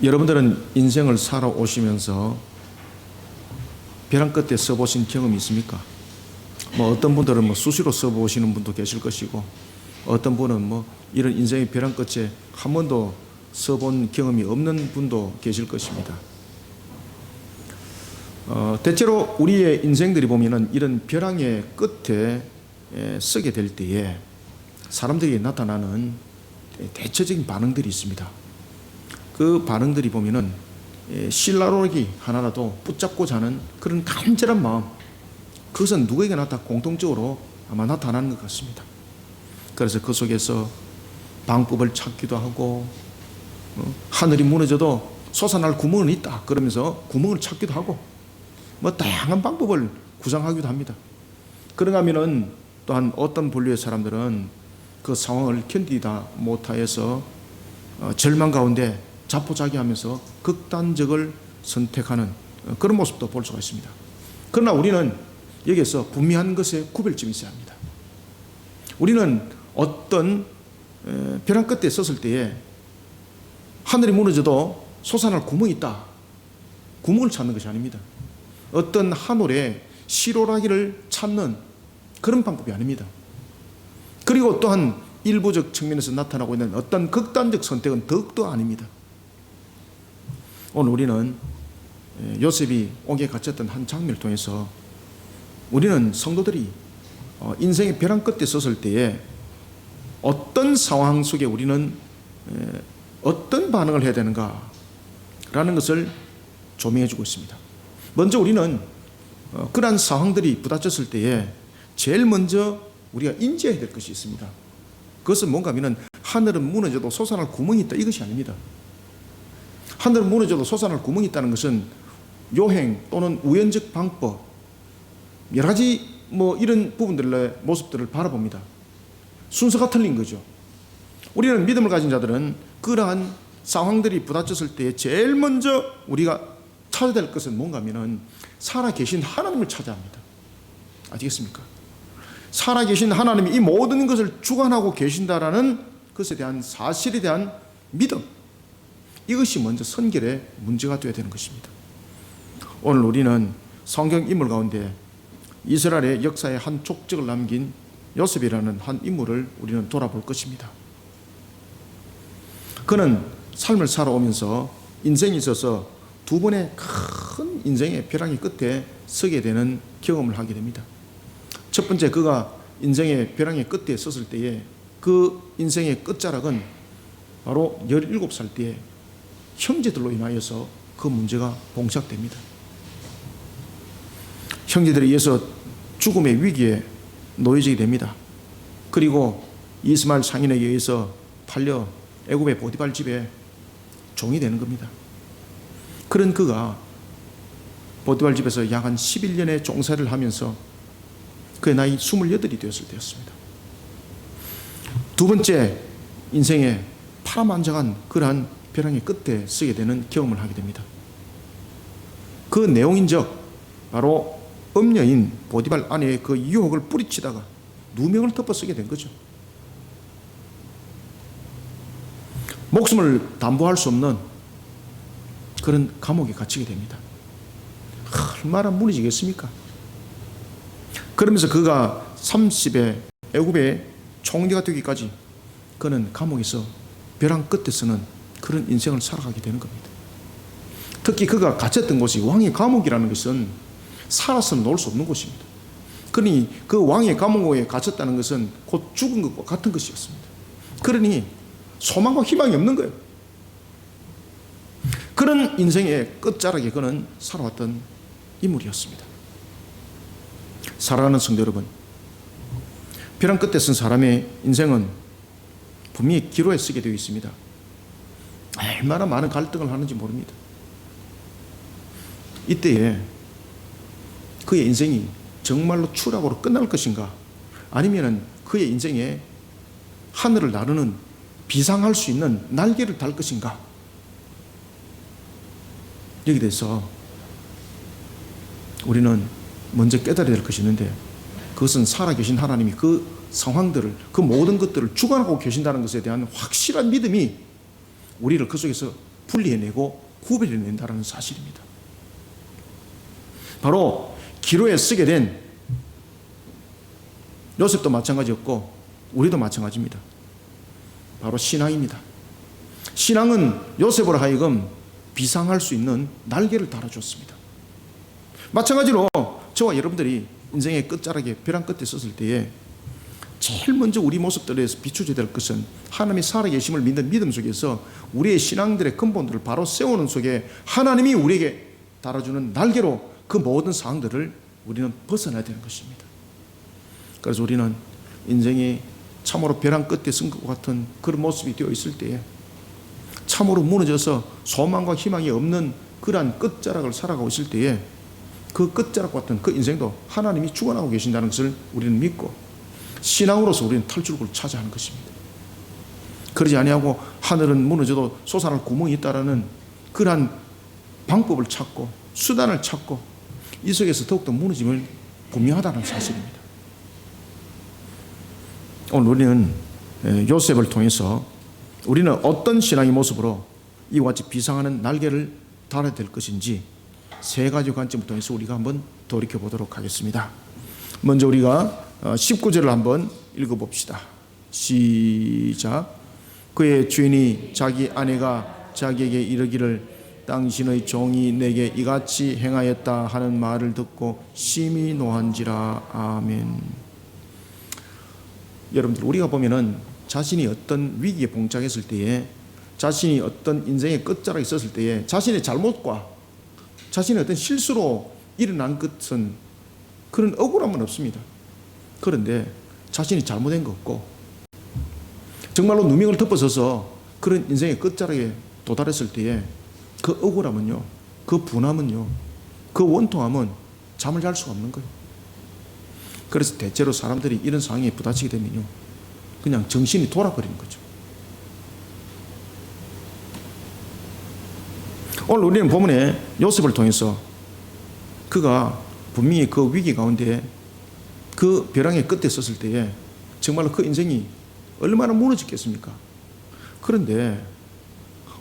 여러분들은 인생을 살아오시면서 벼랑 끝에 써보신 경험이 있습니까? 어떤 분들은 수시로 써보시는 분도 계실 것이고, 어떤 분은 이런 인생의 벼랑 끝에 한 번도 써본 경험이 없는 분도 계실 것입니다. 대체로 우리의 인생들이 보면은 이런 벼랑의 끝에 서게 될 때에 사람들에게 나타나는 대체적인 반응들이 있습니다. 그 반응들이 보면은 실라로기 하나라도 붙잡고자 하는 그런 간절한 마음, 그것은 누구에게나 다 공통적으로 아마 나타나는 것 같습니다. 그래서 그 속에서 방법을 찾기도 하고, 하늘이 무너져도 솟아날 구멍은 있다 그러면서 구멍을 찾기도 하고, 다양한 방법을 구상하기도 합니다. 그런가 하면은 또한 어떤 분류의 사람들은 그 상황을 견디다 못하여서 절망 가운데 자포자기하면서 극단적을 선택하는 그런 모습도 볼 수가 있습니다. 그러나 우리는 여기에서 분명한 것에 구별점이 있어야 합니다. 우리는 어떤 벼랑 끝에 섰을 때에 하늘이 무너져도 솟아날 구멍이 있다, 구멍을 찾는 것이 아닙니다. 어떤 하늘에 실오라기를 찾는 그런 방법이 아닙니다. 그리고 또한 일부적 측면에서 나타나고 있는 어떤 극단적 선택은 더욱더 아닙니다. 오늘 우리는 요셉이 옥에 갇혔던 한 장면을 통해서 우리는 성도들이 인생의 벼랑 끝에 섰을 때에 어떤 상황 속에 우리는 어떤 반응을 해야 되는가라는 것을 조명해 주고 있습니다. 먼저 우리는 그러한 상황들이 부닥쳤을 때에 제일 먼저 우리가 인지해야 될 것이 있습니다. 그것은 뭔가 하면 하늘은 무너져도 솟아날 구멍이 있다, 이것이 아닙니다. 하늘은 무너져도 솟아날 구멍이 있다는 것은 요행 또는 우연적 방법, 여러 가지 이런 부분들의 모습들을 바라봅니다. 순서가 틀린 거죠. 우리는 믿음을 가진 자들은 그러한 상황들이 부닥쳤을 때 제일 먼저 우리가 찾아야 될 것은 뭔가 하면은 살아계신 하나님을 찾아야 합니다. 아시겠습니까? 살아계신 하나님이 이 모든 것을 주관하고 계신다라는 것에 대한 사실에 대한 믿음, 이것이 먼저 선결의 문제가 되어야 되는 것입니다. 오늘 우리는 성경 인물 가운데 이스라엘의 역사의 한 족적을 남긴 요셉이라는 한 인물을 우리는 돌아볼 것입니다. 그는 삶을 살아오면서 인생에 있어서 두 번의 큰 인생의 벼랑의 끝에 서게 되는 경험을 하게 됩니다. 첫 번째, 그가 인생의 벼랑의 끝에 섰을 때에 그 인생의 끝자락은 바로 17살 때에 형제들로 인하여서 그 문제가 봉착됩니다. 형제들에 의해서 죽음의 위기에 놓여지게 됩니다. 그리고 이스마엘 상인에게 의해서 팔려 애굽의 보디발 집에 종이 되는 겁니다. 그런 그가 보디발 집에서 약 한 11년의 종사를 하면서 그의 나이 28이 되었을 때였습니다. 두 번째, 인생의 파란만장한 그러한 벼랑의 끝에 서게 되는 경험을 하게 됩니다. 그 내용인적 바로 음녀인 보디발 아내의 그 유혹을 뿌리치다가 누명을 덮어 쓰게 된 거죠. 목숨을 담보할 수 없는 그런 감옥에 갇히게 됩니다. 얼마나 무너지겠습니까? 그러면서 그가 30의 애굽의 총리가 되기까지 그는 감옥에서 벼랑 끝에서는 그런 인생을 살아가게 되는 겁니다. 특히 그가 갇혔던 곳이 왕의 감옥이라는 것은 살아서는 놓을 수 없는 곳입니다. 그러니 그 왕의 감옥에 갇혔다는 것은 곧 죽은 것과 같은 것이었습니다. 그러니 소망과 희망이 없는 거예요. 그런 인생의 끝자락에 그는 살아왔던 인물이었습니다. 사랑하는 성도 여러분, 벼랑 끝에 쓴 사람의 인생은 분명히 기로에 쓰게 되어 있습니다. 얼마나 많은 갈등을 하는지 모릅니다. 이때에 그의 인생이 정말로 추락으로 끝날 것인가, 아니면 그의 인생에 하늘을 나르는 비상할 수 있는 날개를 달 것인가, 여기에 대해서 우리는 먼저 깨달아야 될 것이 있는데, 그것은 살아계신 하나님이 그 상황들을, 그 모든 것들을 주관하고 계신다는 것에 대한 확실한 믿음이 우리를 그 속에서 분리해내고 구별해낸다는 사실입니다. 바로 기로에 쓰게 된 요셉도 마찬가지였고 우리도 마찬가지입니다. 바로 신앙입니다. 신앙은 요셉으로 하여금 비상할 수 있는 날개를 달아줬습니다. 마찬가지로 저와 여러분들이 인생의 끝자락에 벼랑 끝에 섰을 때에 제일 먼저 우리 모습들에서 비추어야 될 것은 하나님이 살아계심을 믿는 믿음 속에서 우리의 신앙들의 근본들을 바로 세우는 속에 하나님이 우리에게 달아주는 날개로 그 모든 상황들을 우리는 벗어나야 되는 것입니다. 그래서 우리는 인생이 참으로 벼랑 끝에 쓴 것 같은 그런 모습이 되어 있을 때에 참으로 무너져서 소망과 희망이 없는 그러한 끝자락을 살아가고 있을 때에 그 끝자락 같은 그 인생도 하나님이 주관하고 계신다는 것을 우리는 믿고 신앙으로서 우리는 탈출구를 찾아야 하는 것입니다. 그러지 아니하고 하늘은 무너져도 솟아날 구멍이 있다라는 그러한 방법을 찾고 수단을 찾고 이 속에서 더욱더 무너짐을 분명하다는 사실입니다. 오늘 우리는 요셉을 통해서 우리는 어떤 신앙의 모습으로 이와 같이 비상하는 날개를 달아야 될 것인지 세 가지 관점을 통해서 우리가 한번 돌이켜 보도록 하겠습니다. 먼저 우리가 19절을 한번 읽어봅시다. 시작. 그의 주인이 자기 아내가 자기에게 이르기를 당신의 종이 내게 이같이 행하였다 하는 말을 듣고 심히 노한지라. 아멘. 여러분들, 우리가 보면은 자신이 어떤 위기에 봉착했을 때에, 자신이 어떤 인생의 끝자락에 있었을 때에 자신의 잘못과 자신의 어떤 실수로 일어난 것은 그런 억울함은 없습니다. 그런데 자신이 잘못된 거 없고 정말로 누명을 덮어서서 그런 인생의 끝자락에 도달했을 때에 그 억울함은요, 그 분함은요, 그 원통함은 잠을 잘 수가 없는 거예요. 그래서 대체로 사람들이 이런 상황에 부딪히게 되면요, 그냥 정신이 돌아버리는 거죠. 오늘 우리는 본문에 요셉을 통해서 그가 분명히 그 위기 가운데 그 벼랑의 끝에 섰을 때에 정말로 그 인생이 얼마나 무너졌겠습니까? 그런데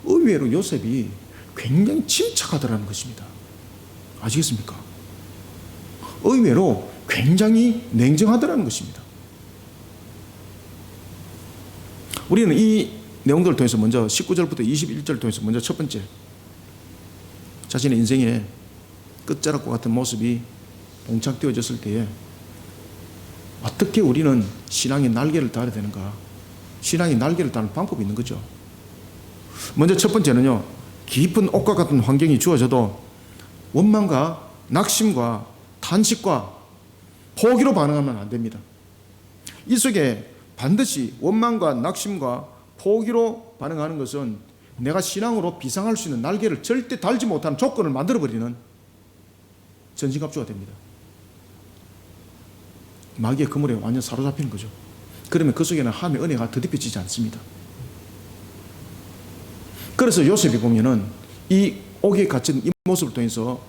의외로 요셉이 굉장히 침착하더라는 것입니다. 아시겠습니까? 의외로 굉장히 냉정하더라는 것입니다. 우리는 이 내용들을 통해서 먼저 19절부터 21절 통해서 먼저 첫 번째, 자신의 인생의 끝자락과 같은 모습이 봉착되어졌을 때에 어떻게 우리는 신앙의 날개를 달아야 되는가? 신앙의 날개를 다는 방법이 있는 거죠. 먼저 첫 번째는요, 깊은 옥과 같은 환경이 주어져도 원망과 낙심과 탄식과 포기로 반응하면 안 됩니다. 이 속에 반드시 원망과 낙심과 포기로 반응하는 것은 내가 신앙으로 비상할 수 있는 날개를 절대 달지 못하는 조건을 만들어버리는 전신갑주가 됩니다. 마귀의 그물에 완전 사로잡히는 거죠. 그러면 그 속에는 하나님의 은혜가 더딥혀지지 않습니다. 그래서 요셉이 보면은 이 옥에 갇힌 이 모습을 통해서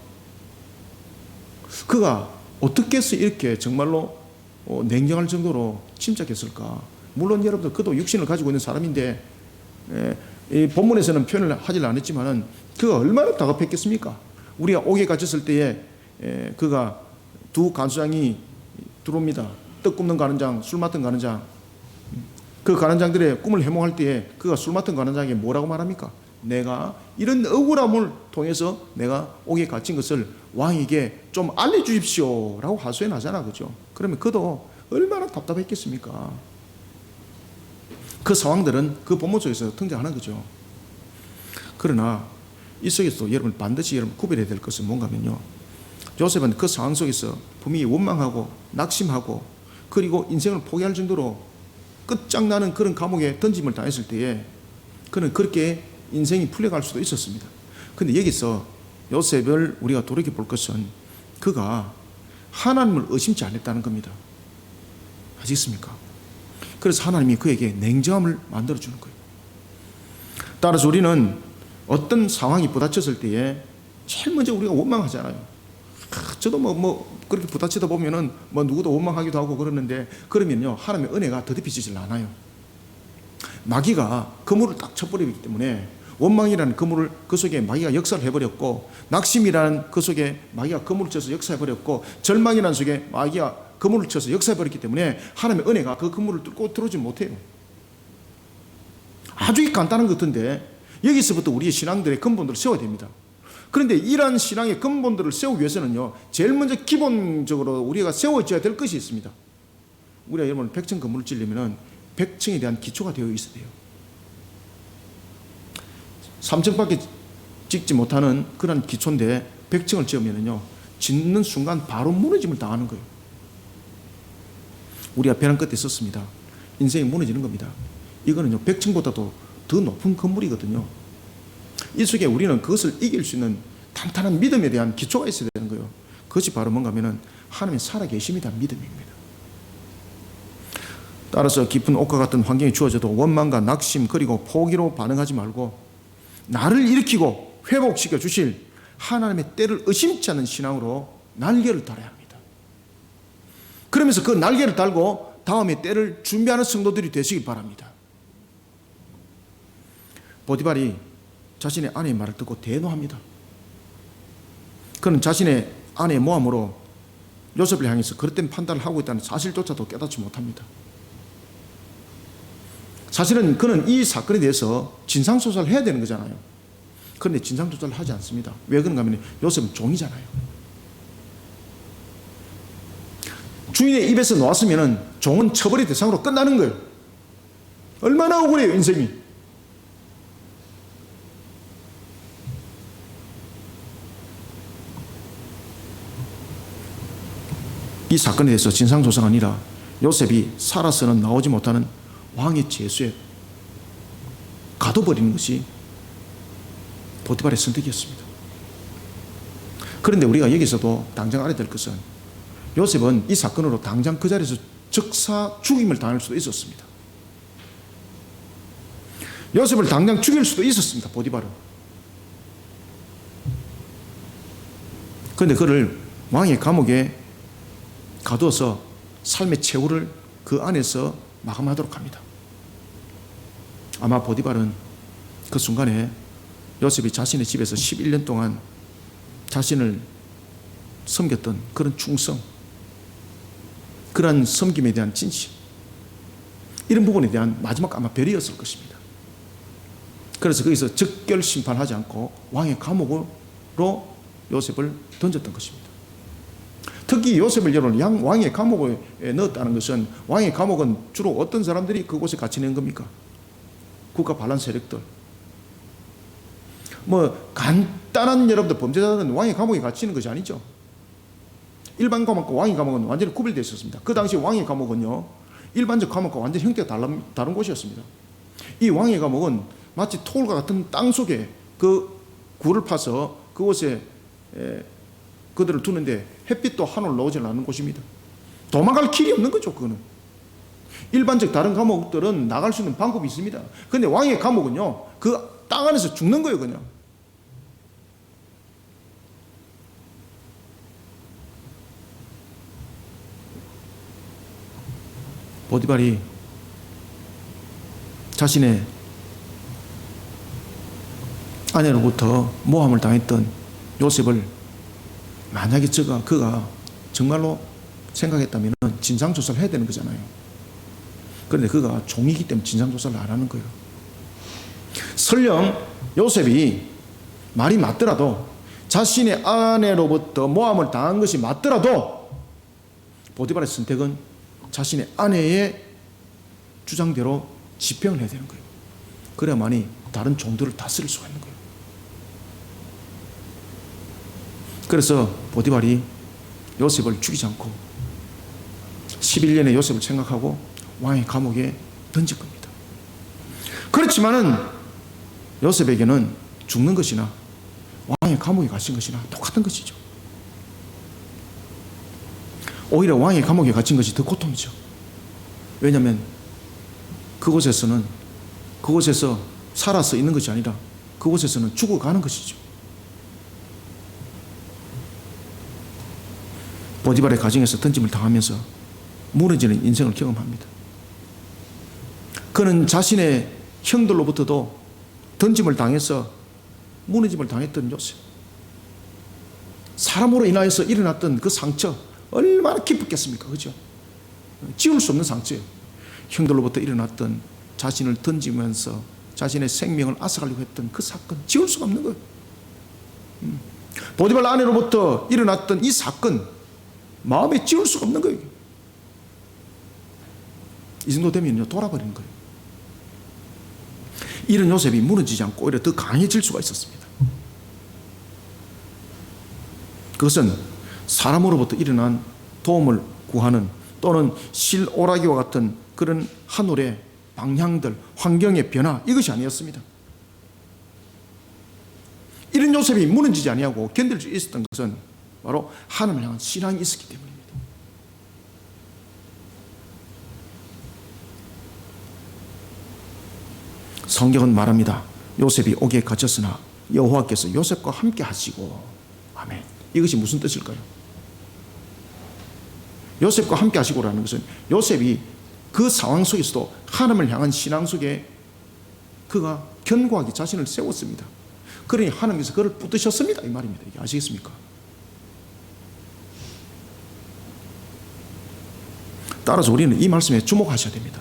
그가 어떻게 해서 이렇게 정말로 냉정할 정도로 침착했을까? 물론 여러분들 그도 육신을 가지고 있는 사람인데 이 본문에서는 표현을 하질 않았지만은 그가 얼마나 다급했겠습니까? 우리가 옥에 갇혔을 때에 그가 두 간수장이 들어옵니다. 떡 굽는 간원장, 술 맡은 간원장. 그 간원장들의 꿈을 해몽할 때에 그가 술 맡은 간원장에게 뭐라고 말합니까? 내가 이런 억울함을 통해서 내가 옥에 갇힌 것을 왕에게 좀 알려주십시오 라고 하소연 하잖아, 그죠? 그러면 그도 얼마나 답답했겠습니까? 그 상황들은 그 본문 속에서 등장하는 거죠. 그러나 이 속에서 여러분 반드시 여러분 구별해야 될 것은 뭔가 하면요, 요셉은 그 상황 속에서 분명히 원망하고 낙심하고 그리고 인생을 포기할 정도로 끝장나는 그런 감옥에 던짐을 당했을 때에 그는 그렇게 인생이 풀려갈 수도 있었습니다. 그런데 여기서 요셉을 우리가 돌이켜 볼 것은 그가 하나님을 의심치 않았다는 겁니다. 아시겠습니까? 그래서 하나님이 그에게 냉정함을 만들어주는 거예요. 따라서 우리는 어떤 상황이 부닥쳤을 때에 제일 먼저 우리가 원망하잖아요. 저도 그렇게 부딪히다 보면은 누구도 원망하기도 하고 그러는데, 그러면요, 하나님의 은혜가 더딥혀지질 않아요. 마귀가 그물을 딱 쳐버리기 때문에 원망이라는 그물을 그 속에 마귀가 역사를 해버렸고, 낙심이라는 그 속에 마귀가 그물을 쳐서 역사해버렸고, 절망이라는 속에 마귀가 그물을 쳐서 역사해버렸기 때문에 하나님의 은혜가 그 그물을 뚫고 들어오지 못해요. 아주 간단한 것 같은데 여기서부터 우리의 신앙들의 근본들을 세워야 됩니다. 그런데 이러한 신앙의 근본들을 세우기 위해서는요, 제일 먼저 기본적으로 우리가 세워져야 될 것이 있습니다. 우리가 여러분 100층 건물을 지으려면 100층에 대한 기초가 되어 있어야 돼요. 3층밖에 짓지 못하는 그런 기초인데 100층을 지으면요, 짓는 순간 바로 무너짐을 당하는 거예요. 우리가 벼랑 끝에 있었습니다. 인생이 무너지는 겁니다. 이거는요, 100층보다도 더 높은 건물이거든요. 이 속에 우리는 그것을 이길 수 있는 탄탄한 믿음에 대한 기초가 있어야 되는 거예요. 그것이 바로 뭔가 하면은 하나님이 살아계심에 대한 믿음입니다. 따라서 깊은 옥과 같은 환경이 주어져도 원망과 낙심 그리고 포기로 반응하지 말고 나를 일으키고 회복시켜 주실 하나님의 때를 의심치 않는 신앙으로 날개를 달아야 합니다. 그러면서 그 날개를 달고 다음의 때를 준비하는 성도들이 되시기 바랍니다. 보디발이 자신의 아내의 말을 듣고 대노합니다. 그는 자신의 아내의 모함으로 요셉을 향해서 그릇된 판단을 하고 있다는 사실조차도 깨닫지 못합니다. 사실은 그는 이 사건에 대해서 진상조사를 해야 되는 거잖아요. 그런데 진상조사를 하지 않습니다. 왜 그런가 하면 요셉은 종이잖아요. 주인의 입에서 나왔으면 종은 처벌의 대상으로 끝나는 거예요. 얼마나 억울해요, 인생이. 이 사건에 대해서 진상조사가 아니라 요셉이 살아서는 나오지 못하는 왕의 죄수에 가둬버리는 것이 보디발의 선택이었습니다. 그런데 우리가 여기서도 당장 알아야 될 것은 요셉은 이 사건으로 당장 그 자리에서 즉사 죽임을 당할 수도 있었습니다. 요셉을 당장 죽일 수도 있었습니다, 보디발은. 그런데 그를 왕의 감옥에 가두어서 삶의 최후를 그 안에서 마감하도록 합니다. 아마 보디발은 그 순간에 요셉이 자신의 집에서 11년 동안 자신을 섬겼던 그런 충성, 그런 섬김에 대한 진심, 이런 부분에 대한 마지막 아마 별이었을 것입니다. 그래서 거기서 즉결 심판하지 않고 왕의 감옥으로 요셉을 던졌던 것입니다. 특히 요셉을 여러분 왕의 감옥에 넣었다는 것은, 왕의 감옥은 주로 어떤 사람들이 그곳에 갇혀 있는 겁니까? 국가 반란 세력들, 뭐 간단한 여러분들 범죄자들은 왕의 감옥에 갇히는 것이 아니죠. 일반 감옥과 왕의 감옥은 완전히 구별되어 있었습니다. 그 당시 왕의 감옥은요, 일반적 감옥과 완전히 형태가 다른 곳이었습니다. 이 왕의 감옥은 마치 토굴과 같은 땅 속에 그 굴을 파서 그곳에 그들을 두는데 햇빛도 하늘 나오지 않는 곳입니다. 도망갈 길이 없는 거죠. 그거는 일반적 다른 감옥들은 나갈 수 있는 방법이 있습니다. 그런데 왕의 감옥은요, 그 땅 안에서 죽는 거예요. 그냥 보디발이 자신의 아내로부터 모함을 당했던 요셉을 만약에 그가 정말로 생각했다면 진상조사를 해야 되는 거잖아요. 그런데 그가 종이기 때문에 진상조사를 안 하는 거예요. 설령 요셉이 말이 맞더라도, 자신의 아내로부터 모함을 당한 것이 맞더라도 보디발의 선택은 자신의 아내의 주장대로 집행을 해야 되는 거예요. 그래야만이 다른 종들을 다스릴 수가 있는 거예요. 그래서 보디발이 요셉을 죽이지 않고 11년의 요셉을 생각하고 왕의 감옥에 던질 겁니다. 그렇지만은 요셉에게는 죽는 것이나 왕의 감옥에 갇힌 것이나 똑같은 것이죠. 오히려 왕의 감옥에 갇힌 것이 더 고통이죠. 왜냐하면 그곳에서 살아서 있는 것이 아니라 그곳에서는 죽어가는 것이죠. 보디발의 가정에서 던짐을 당하면서 무너지는 인생을 경험합니다. 그는 자신의 형들로부터도 던짐을 당해서 무너짐을 당했던 요셉, 사람으로 인하여서 일어났던 그 상처 얼마나 기뻤겠습니까? 그죠? 지울 수 없는 상처예요. 형들로부터 일어났던 자신을 던지면서 자신의 생명을 앗아가려고 했던 그 사건, 지울 수가 없는 거예요. 보디발 아내로부터 일어났던 이 사건, 마음에 지울 수가 없는 거예요. 이 정도 되면요, 돌아버리는 거예요. 이런 요셉이 무너지지 않고 오히려 더 강해질 수가 있었습니다. 그것은 사람으로부터 일어난 도움을 구하는 또는 실오라기와 같은 그런 하늘의 방향들, 환경의 변화, 이것이 아니었습니다. 이런 요셉이 무너지지 아니하고 견딜 수 있었던 것은 바로 하나님을 향한 신앙이 있었기 때문입니다. 성경은 말합니다. 요셉이 옥에 갇혔으나 여호와께서 요셉과 함께 하시고, 아멘. 이것이 무슨 뜻일까요? 요셉과 함께 하시고라는 것은 요셉이 그 상황 속에서도 하나님을 향한 신앙 속에 그가 견고하게 자신을 세웠습니다. 그러니 하나님께서 그를 붙드셨습니다, 이 말입니다. 이게 아시겠습니까? 따라서 우리는 이 말씀에 주목하셔야 됩니다.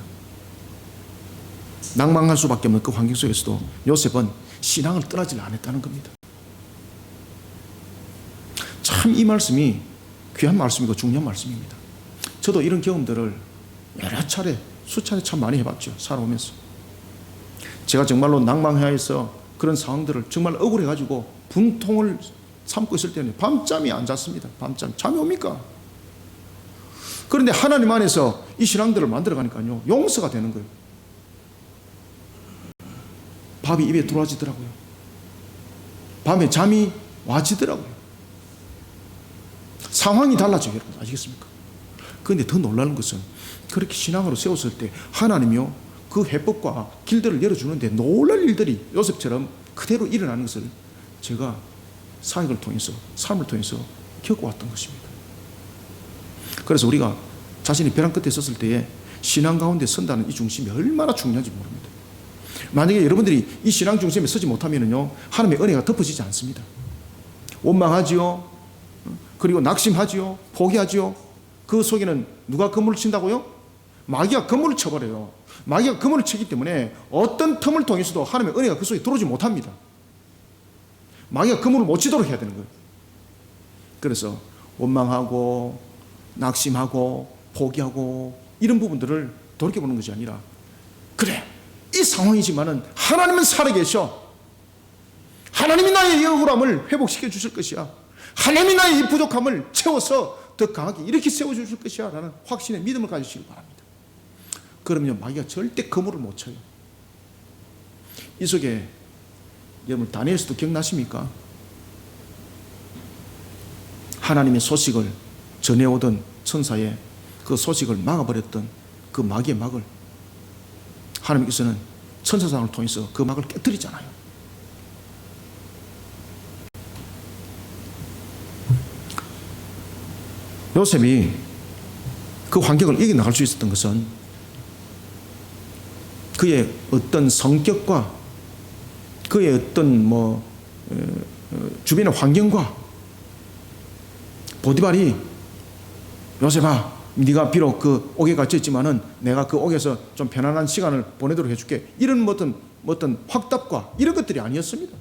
낭망할 수밖에 없는 그 환경 속에서도 요셉은 신앙을 떠나지 않았다는 겁니다. 참 이 말씀이 귀한 말씀이고 중요한 말씀입니다. 저도 이런 경험들을 여러 차례, 수차례 참 많이 해봤죠. 살아오면서. 제가 정말로 낭망하여서 그런 상황들을 정말 억울해가지고 분통을 삼고 있을 때는 밤잠이 안 잤습니다. 밤잠. 잠이 옵니까? 그런데 하나님 안에서 이 신앙들을 만들어가니까요, 용서가 되는 거예요. 밥이 입에 들어와지더라고요. 밤에 잠이 와지더라고요. 상황이 달라져요, 여러분. 아시겠습니까? 그런데 더 놀라는 것은 그렇게 신앙으로 세웠을 때 하나님이요, 그 해법과 길들을 열어주는데 놀랄 일들이 요셉처럼 그대로 일어나는 것을 제가 사역을 통해서, 삶을 통해서 겪어왔던 것입니다. 그래서 우리가 자신이 벼랑 끝에 섰을 때에 신앙 가운데 선다는 이 중심이 얼마나 중요한지 모릅니다. 만약에 여러분들이 이 신앙 중심에 서지 못하면요, 하나님의 은혜가 덮어지지 않습니다. 원망하지요. 그리고 낙심하지요. 포기하지요. 그 속에는 누가 그물을 친다고요? 마귀가 그물을 쳐버려요. 마귀가 그물을 치기 때문에 어떤 틈을 통해서도 하나님의 은혜가 그 속에 들어오지 못합니다. 마귀가 그물을 못 치도록 해야 되는 거예요. 그래서 원망하고 낙심하고 포기하고 이런 부분들을 돌이켜보는 것이 아니라, 그래, 이 상황이지만은 하나님은 살아계셔. 하나님이 나의 이 억울함을 회복시켜 주실 것이야. 하나님이 나의 이 부족함을 채워서 더 강하게 이렇게 세워주실 것이야 라는 확신의 믿음을 가지시길 바랍니다. 그러면 마귀가 절대 그물을 못 쳐요. 이 속에 여러분 다니엘서도 기억나십니까? 하나님의 소식을 전해오던 천사의 그 소식을 막아버렸던 그 마귀의 막을 하나님께서는 천사장을 통해서 그 막을 깨뜨리잖아요. 요셉이 그 환경을 이겨나갈 수 있었던 것은 그의 어떤 성격과 그의 어떤 주변의 환경과 보디발이 요셉아, 네가 비록 그 옥에 갇혀 있지만은 내가 그 옥에서 좀 편안한 시간을 보내도록 해줄게, 이런 어떤 확답과 이런 것들이 아니었습니다.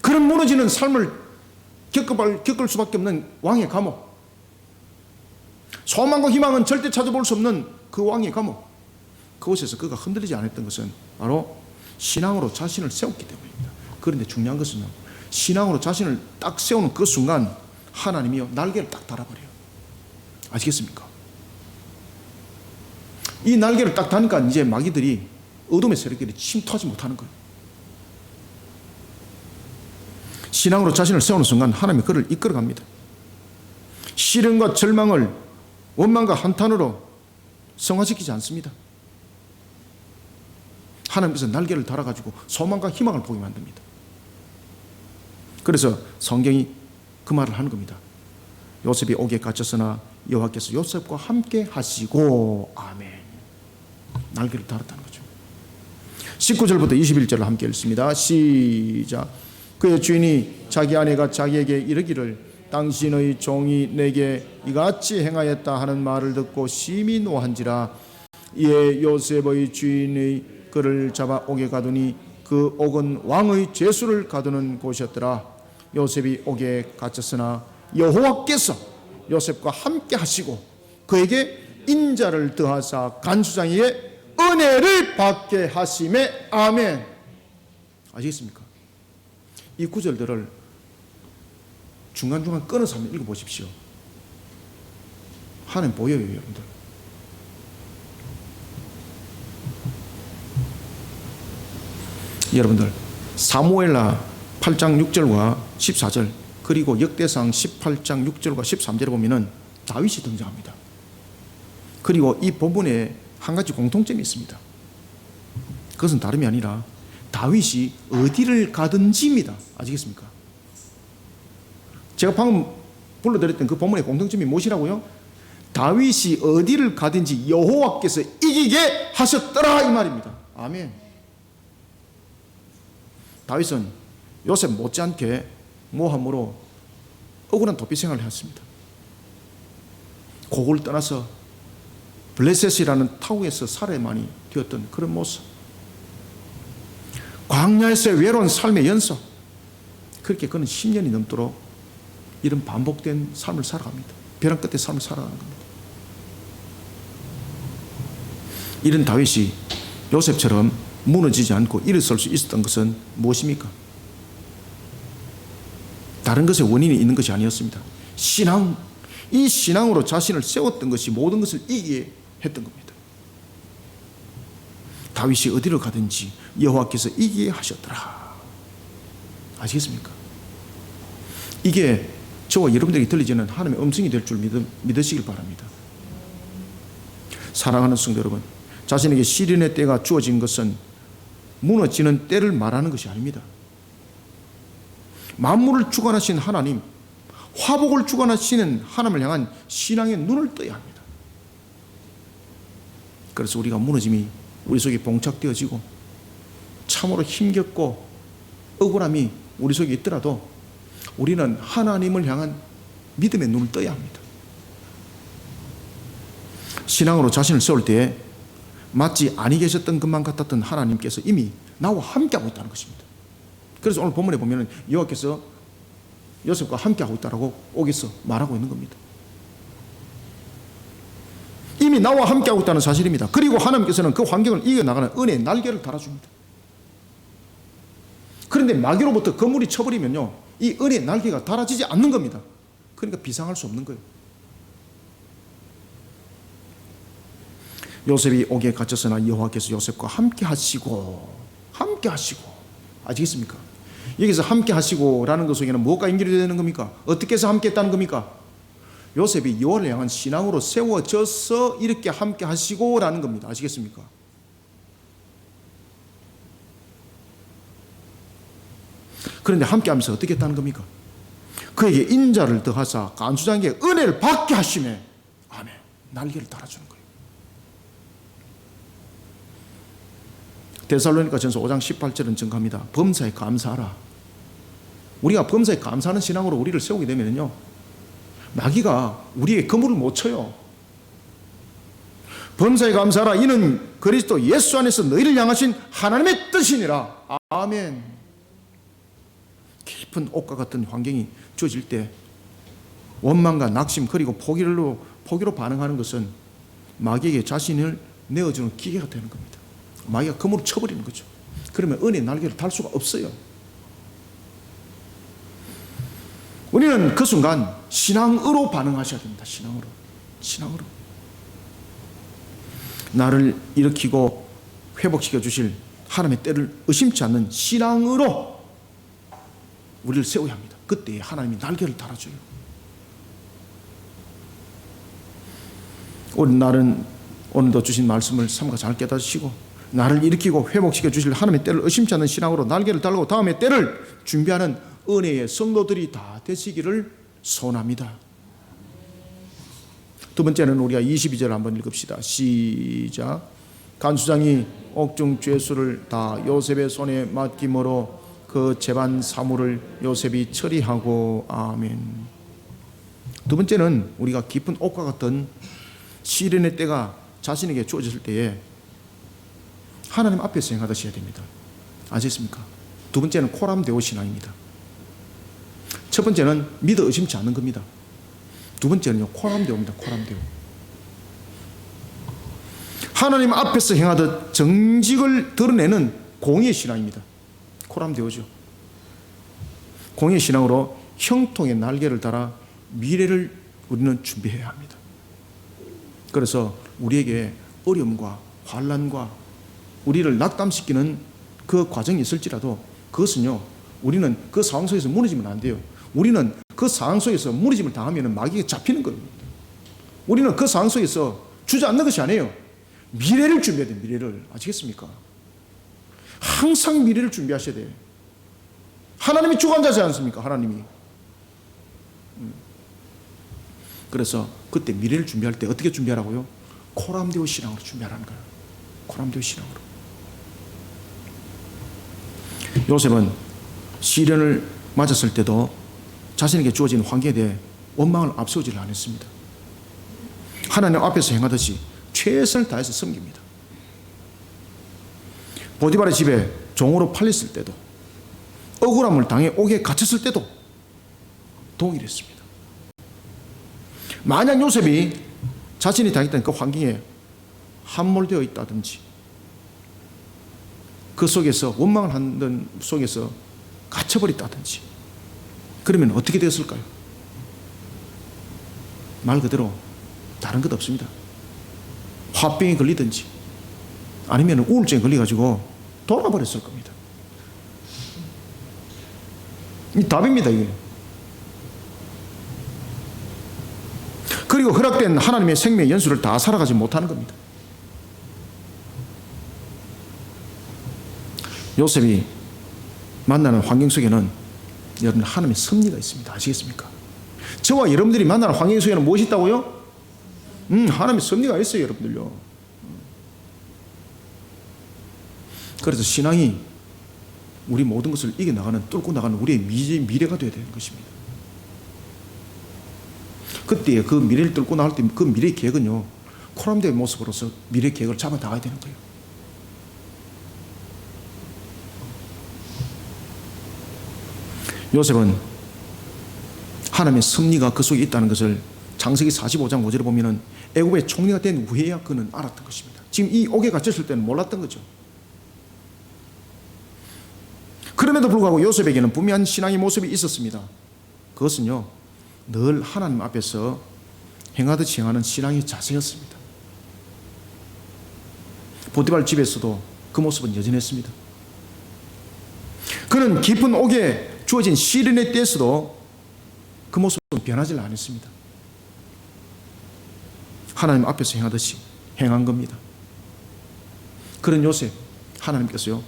그런 무너지는 삶을 겪을 수밖에 없는 왕의 감옥, 소망과 희망은 절대 찾아볼 수 없는 그 왕의 감옥, 그곳에서 그가 흔들리지 않았던 것은 바로 신앙으로 자신을 세웠기 때문입니다. 그런데 중요한 것은요, 신앙으로 자신을 딱 세우는 그 순간 하나님이요, 날개를 딱 달아버려요. 아시겠습니까? 이 날개를 딱 다니까 이제 마귀들이, 어둠의 세력들이 침투하지 못하는 거예요. 신앙으로 자신을 세우는 순간 하나님이 그를 이끌어갑니다. 시련과 절망을 원망과 한탄으로 성화시키지 않습니다. 하나님께서 날개를 달아가지고 소망과 희망을 보게 만듭니다. 그래서 성경이 그 말을 하는 겁니다. 요셉이 옥에 갇혔으나 여호와께서 요셉과 함께 하시고, 아멘. 날개를 달았다는 거죠. 19절부터 21절을 함께 읽습니다. 시작. 그의 주인이 자기 아내가 자기에게 이르기를 당신의 종이 내게 이같이 행하였다 하는 말을 듣고 심히 노한지라. 이에 요셉의 주인이 그를 잡아 옥에 가두니 그 옥은 왕의 죄수를 가두는 곳이었더라. 요셉이 옥에 갇혔으나 여호와께서 요셉과 함께 하시고 그에게 인자를 더하사 간수장에게 은혜를 받게 하심에 아멘. 아시겠습니까? 이 구절들을 중간중간 끊어서 한번 읽어보십시오. 하나님 보여요, 여러분들. 여러분들, 사무엘하 8장 6절과 14절 그리고 역대상 18장 6절과 13절에 보면은 다윗이 등장합니다. 그리고 이 본문에 한 가지 공통점이 있습니다. 그것은 다름이 아니라 다윗이 어디를 가든지입니다. 아시겠습니까? 제가 방금 불러드렸던 그 본문의 공통점이 무엇이라고요? 다윗이 어디를 가든지 여호와께서 이기게 하셨더라 이 말입니다. 아멘. 다윗은 요셉 못지않게 모함으로 억울한 도피 생활을 했습니다. 고국을 떠나서 블레셋이라는 타국에서 살해만이 되었던 그런 모습, 광야에서의 외로운 삶의 연속, 그렇게 그는 10년이 넘도록 이런 반복된 삶을 살아갑니다. 벼랑 끝에 삶을 살아가는 겁니다. 이런 다윗이 요셉처럼 무너지지 않고 일어설 수 있었던 것은 무엇입니까? 다른 것에 원인이 있는 것이 아니었습니다. 신앙, 이 신앙으로 자신을 세웠던 것이 모든 것을 이기게 했던 겁니다. 다윗이 어디로 가든지 여호와께서 이기게 하셨더라. 아시겠습니까? 이게 저와 여러분들에게 들리지는 하나님의 음성이 될 줄 믿으시길 바랍니다. 사랑하는 성도 여러분, 자신에게 시련의 때가 주어진 것은 무너지는 때를 말하는 것이 아닙니다. 만물을 주관하신 하나님, 화복을 주관하시는 하나님을 향한 신앙의 눈을 떠야 합니다. 그래서 우리가 무너짐이 우리 속에 봉착되어지고 참으로 힘겹고 억울함이 우리 속에 있더라도 우리는 하나님을 향한 믿음의 눈을 떠야 합니다. 신앙으로 자신을 세울 때에 마치 아니 계셨던 것만 같았던 하나님께서 이미 나와 함께하고 있다는 것입니다. 그래서 오늘 본문에 보면 여호와께서 요셉과 함께하고 있다고 옥에서 말하고 있는 겁니다. 이미 나와 함께하고 있다는 사실입니다. 그리고 하나님께서는 그 환경을 이겨나가는 은혜의 날개를 달아줍니다. 그런데 마귀로부터 그물이 쳐버리면요, 이 은혜의 날개가 달아지지 않는 겁니다. 그러니까 비상할 수 없는 거예요. 요셉이 옥에 갇혔으나 여호와께서 요셉과 함께 하시고 아시겠습니까? 여기서 함께 하시고라는 것 속에는 무엇과 연결이 되는 겁니까? 어떻게 해서 함께 했다는 겁니까? 요셉이 여호와를 향한 신앙으로 세워져서 이렇게 함께 하시고라는 겁니다. 아시겠습니까? 그런데 함께 하면서 어떻게 했다는 겁니까? 그에게 인자를 더하사 간수장에게 은혜를 받게 하시매 아멘. 날개를 달아주는 거예요. 데살로니가 전서 5장 18절은 증가합니다. 범사에 감사하라. 우리가 범사에 감사하는 신앙으로 우리를 세우게 되면요, 마귀가 우리의 그물을 못 쳐요. 범사에 감사하라. 이는 그리스도 예수 안에서 너희를 향하신 하나님의 뜻이니라. 아멘. 깊은 옥과 같은 환경이 주어질 때 원망과 낙심 그리고 포기로 반응하는 것은 마귀에게 자신을 내어주는 기계가 되는 겁니다. 마귀가 그물을 쳐버리는 거죠. 그러면 은혜의 날개를 달 수가 없어요. 우리는 그 순간 신앙으로 반응하셔야 됩니다. 신앙으로 나를 일으키고 회복시켜 주실 하나님의 때를 의심치 않는 신앙으로 우리를 세워야 합니다. 그때 하나님이 날개를 달아줘요. 오늘도 주신 말씀을 삼가 잘 깨닫으시고 나를 일으키고 회복시켜 주실 하나님의 때를 의심치 않는 신앙으로 날개를 달고 다음의 때를 준비하는 은혜의 성도들이 다 되시기를 소원합니다. 두 번째는 우리가 22절 한번 읽읍시다. 시작. 간수장이 옥중 죄수를 다 요셉의 손에 맡김으로 그 재반 사물을 요셉이 처리하고. 아멘. 두 번째는 우리가 깊은 옥과 같은 시련의 때가 자신에게 주어졌을 때에 하나님 앞에서 행하듯이 해야 됩니다. 아시겠습니까? 두 번째는 코람데오 신앙입니다. 첫 번째는 믿어 의심치 않는 겁니다. 두 번째는요, 코람데오입니다. 코람데오. 하나님 앞에서 행하듯 정직을 드러내는 공의의 신앙입니다. 코람데오죠. 공의의 신앙으로 형통의 날개를 달아 미래를 우리는 준비해야 합니다. 그래서 우리에게 어려움과 환난과 우리를 낙담시키는 그 과정이 있을지라도 그것은요, 우리는 그 상황 속에서 무너지면 안 돼요. 우리는 그 상황 속에서 무너짐을 당하면 마귀에 잡히는 겁니다. 우리는 그 상황 속에서 주저앉는 것이 아니에요. 미래를 준비해야 돼요. 미래를. 아시겠습니까? 항상 미래를 준비하셔야 돼요. 하나님이 주관자지 않습니까? 하나님이. 그래서 그때 미래를 준비할 때 어떻게 준비하라고요? 코람데오 신앙으로 준비하라는 거예요. 코람데오 신앙으로. 요셉은 시련을 맞았을 때도 자신에게 주어진 환경에 대해 원망을 앞세우지를 않았습니다. 하나님 앞에서 행하듯이 최선을 다해서 섬깁니다. 보디발의 집에 종으로 팔렸을 때도, 억울함을 당해 옥에 갇혔을 때도 동일했습니다. 만약 요셉이 자신이 당했던 그 환경에 함몰되어 있다든지, 그 속에서 원망을 하는 속에서 갇혀버렸다든지, 그러면 어떻게 되었을까요? 말 그대로 다른 것 없습니다. 화병에 걸리든지 아니면 우울증에 걸려가지고 돌아버렸을 겁니다. 이 답입니다, 이게. 그리고 허락된 하나님의 생명의 연수를 다 살아가지 못하는 겁니다. 요셉이 만나는 환경 속에는 여러분 하나님의 섭리가 있습니다. 아시겠습니까? 저와 여러분들이 만나는 환경 속에는 무엇이 있다고요? 하나님의 섭리가 있어요, 여러분들요. 그래서 신앙이 우리 모든 것을 이겨나가는, 뚫고 나가는 우리의 미래가 되어야 되는 것입니다. 그때 그 미래를 뚫고 나갈 때 그 미래의 계획은요, 코람데오의 모습으로서 미래의 계획을 잡아 나가야 되는 거예요. 요셉은 하나님의 섭리가 그 속에 있다는 것을 창세기 45장 5절에 보면은 애굽의 총리가 된 후에야 그는 알았던 것입니다. 지금 이 옥에 갇혔을 때는 몰랐던 거죠. 그럼에도 불구하고 요셉에게는 분명한 신앙의 모습이 있었습니다. 그것은요, 늘 하나님 앞에서 행하듯이 행하는 신앙의 자세였습니다. 보디발 집에서도 그 모습은 여전했습니다. 그는 깊은 옥에 주어진 시련의 때에서도 그 모습은 변하지 않았습니다. 하나님 앞에서 행하듯이 행한 겁니다. 그런 요셉, 하나님께서요,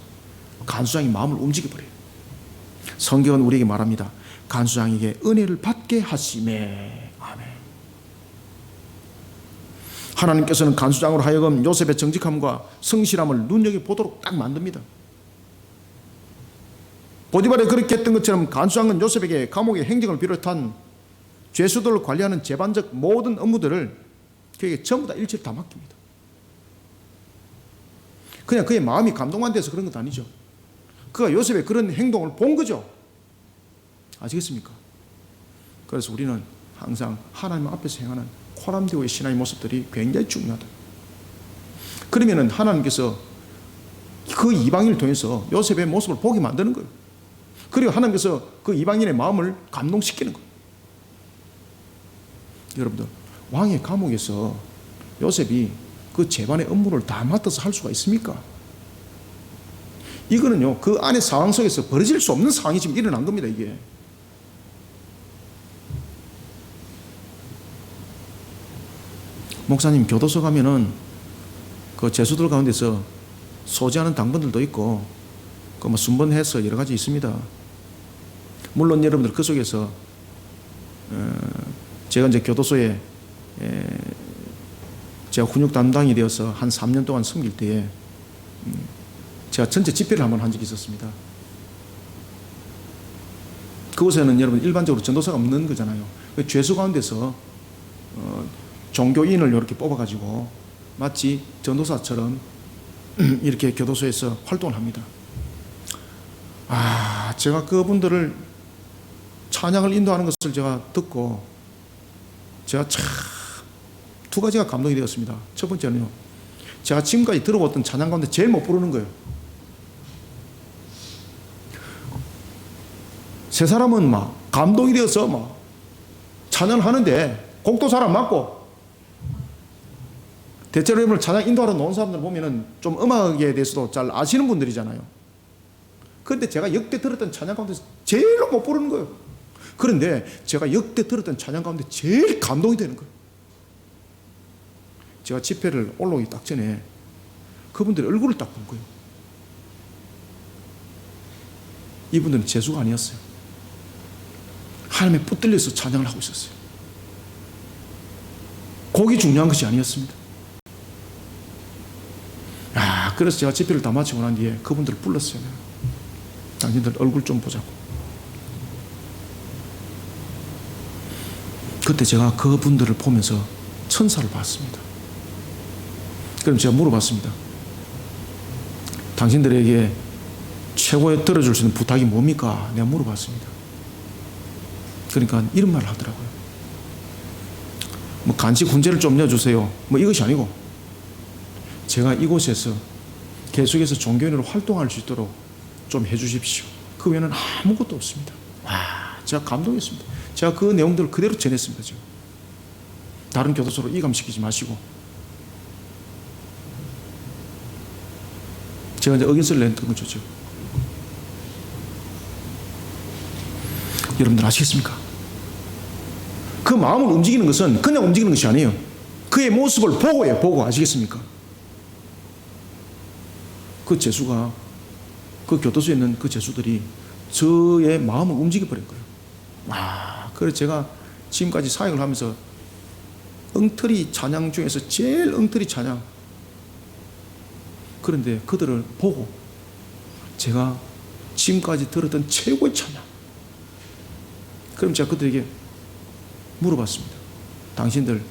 간수장의 마음을 움직여버려요. 성경은 우리에게 말합니다. 간수장에게 은혜를 받게 하시매. 아멘. 하나님께서는 간수장으로 하여금 요셉의 정직함과 성실함을 눈여겨보도록 딱 만듭니다. 보디발이 그렇게 했던 것처럼 간수장은 요셉에게 감옥의 행정을 비롯한 죄수들을 관리하는 재반적 모든 업무들을 그에게 전부 다 일체를 다 맡깁니다. 그냥 그의 마음이 감동만 돼서 그런 것도 아니죠. 그가 요셉의 그런 행동을 본 거죠. 아시겠습니까? 그래서 우리는 항상 하나님 앞에서 행하는 코람데오의 신앙의 모습들이 굉장히 중요하다. 그러면은 하나님께서 그 이방인을 통해서 요셉의 모습을 보게 만드는 거예요. 그리고 하나님께서 그 이방인의 마음을 감동시키는 거예요. 여러분들, 왕의 감옥에서 요셉이 그 재반의 업무를 다 맡아서 할 수가 있습니까? 이거는요, 그 안의 상황 속에서 벌어질 수 없는 상황이 지금 일어난 겁니다, 이게. 목사님, 교도소 가면은 그 죄수들 가운데서 소지하는 당번들도 있고, 그 뭐 순번해서 여러 가지 있습니다. 물론 여러분들 그 속에서 제가 이제 교도소에 제가 훈육 담당이 되어서 한 3년 동안 섬길 때에 제가 전체 집회를 한번 한 적이 있었습니다. 그곳에는 여러분 일반적으로 전도사가 없는 거잖아요. 죄수 가운데서 종교인을 이렇게 뽑아가지고 마치 전도사처럼 이렇게 교도소에서 활동을 합니다. 제가 그분들을 찬양을 인도하는 것을 제가 듣고 제가 참 두 가지가 감동이 되었습니다. 첫 번째는요, 제가 지금까지 들어봤던 찬양 가운데 제일 못 부르는 거예요. 세 사람은 막 감동이 되어서 막 찬양을 하는데 곡도 잘 안 맞고, 대체로 여러분 찬양 인도하러 놓은 사람들 보면은 좀 음악에 대해서도 잘 아시는 분들이잖아요. 그런데 제가 역대 들었던 찬양 가운데 제일 못 부르는 거예요. 그런데 제가 역대 들었던 찬양 가운데 제일 감동이 되는 거예요. 제가 집회를 올라오기 딱 전에 그분들의 얼굴을 딱 본 거예요. 이분들은 재수가 아니었어요. 하나님에 붙들려서 찬양을 하고 있었어요. 곡이 중요한 것이 아니었습니다. 그래서 제가 집회를 다 마치고 난 뒤에 그분들을 불렀어요. 당신들 얼굴 좀 보자고. 그때 제가 그분들을 보면서 천사를 봤습니다. 그럼 제가 물어봤습니다. 당신들에게 최고의 들어줄 수 있는 부탁이 뭡니까? 내가 물어봤습니다. 그러니까 이런 말을 하더라고요. 뭐 간식 훈제를 좀 내주세요. 뭐 이것이 아니고, 제가 이곳에서 계속해서 종교인으로 활동할 수 있도록 좀 해주십시오. 그 외에는 아무것도 없습니다. 제가 감동했습니다. 제가 그 내용들을 그대로 전했습니다. 제가. 다른 교도소로 이감시키지 마시고. 제가 이제 의견서를 냈던 거죠. 지금. 여러분들 아시겠습니까? 그 마음을 움직이는 것은 그냥 움직이는 것이 아니에요. 그의 모습을 보고요. 보고. 아시겠습니까? 그 죄수가, 그 교도소에 있는 그 죄수들이 저의 마음을 움직여버린 거예요. 그래서 제가 지금까지 사역을 하면서 엉터리 찬양 중에서 제일 엉터리 찬양, 그런데 그들을 보고 제가 지금까지 들었던 최고의 찬양. 그럼 제가 그들에게 물어봤습니다. 당신들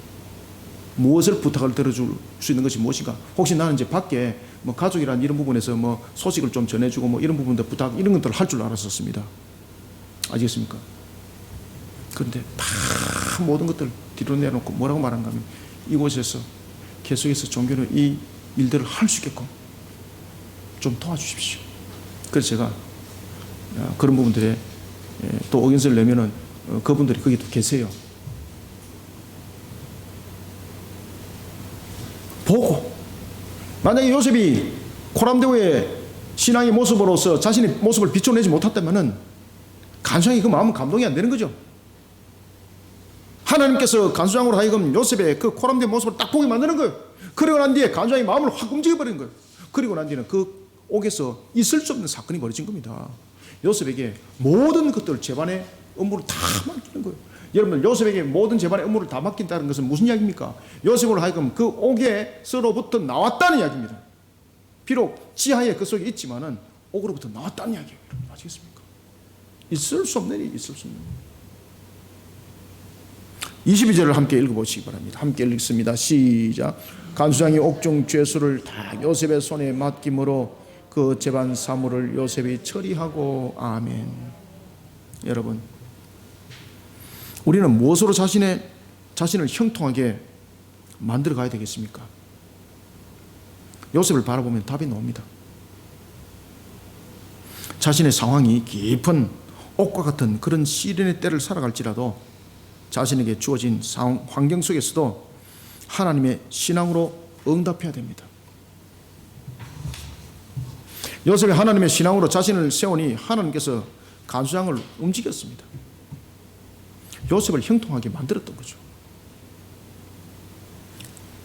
무엇을 부탁을 들어줄 수 있는 것이 무엇인가? 혹시 나는 이제 밖에 뭐 가족이란 이런 부분에서 뭐 소식을 좀 전해주고 뭐 이런 부분들 부탁, 이런 것들을 할 줄 알았었습니다. 아시겠습니까? 그런데 다 모든 것들 뒤로 내놓고 뭐라고 말한가 하면, 이곳에서 계속해서 종교는 이 일들을 할 수 있게끔 좀 도와주십시오. 그래서 제가 그런 부분들에 또 의견서를 내면은 그분들이 거기 또 계세요. 보고, 만약에 요셉이 코람데오의 신앙의 모습으로서 자신의 모습을 비춰내지 못했다면은 간수장이 그 마음은 감동이 안 되는 거죠. 하나님께서 간수장으로 하여금 요셉의 그 코람데오 모습을 딱 보게 만드는 거예요. 그리고 난 뒤에 간수장의 마음을 확 움직여버리는 거예요. 그리고 난 뒤에는 그 옥에서 있을 수 없는 사건이 벌어진 겁니다. 요셉에게 모든 것들 재반의 업무를 다 맡기는 거예요. 여러분들, 요셉에게 모든 재반의 업무를 다 맡긴다는 것은 무슨 이야기입니까? 요셉으로 하여금 그 옥에서로부터 나왔다는 이야기입니다. 비록 지하에 그 속에 있지만은 옥으로부터 나왔다는 이야기예요. 아시겠습니까? 있을 수 없는 일이 있을 수 없는 일. 22절을 함께 읽어보시기 바랍니다. 함께 읽습니다. 시작. 간수장이 옥중 죄수를 다 요셉의 손에 맡김으로 그 재반 사물을 요셉이 처리하고. 아멘. 여러분, 우리는 무엇으로 자신을 형통하게 만들어 가야 되겠습니까? 요셉을 바라보면 답이 나옵니다. 자신의 상황이 깊은 옥과 같은 그런 시련의 때를 살아갈지라도 자신에게 주어진 상황, 환경 속에서도 하나님의 신앙으로 응답해야 됩니다. 요셉이 하나님의 신앙으로 자신을 세우니 하나님께서 간수장을 움직였습니다. 요셉을 형통하게 만들었던 거죠.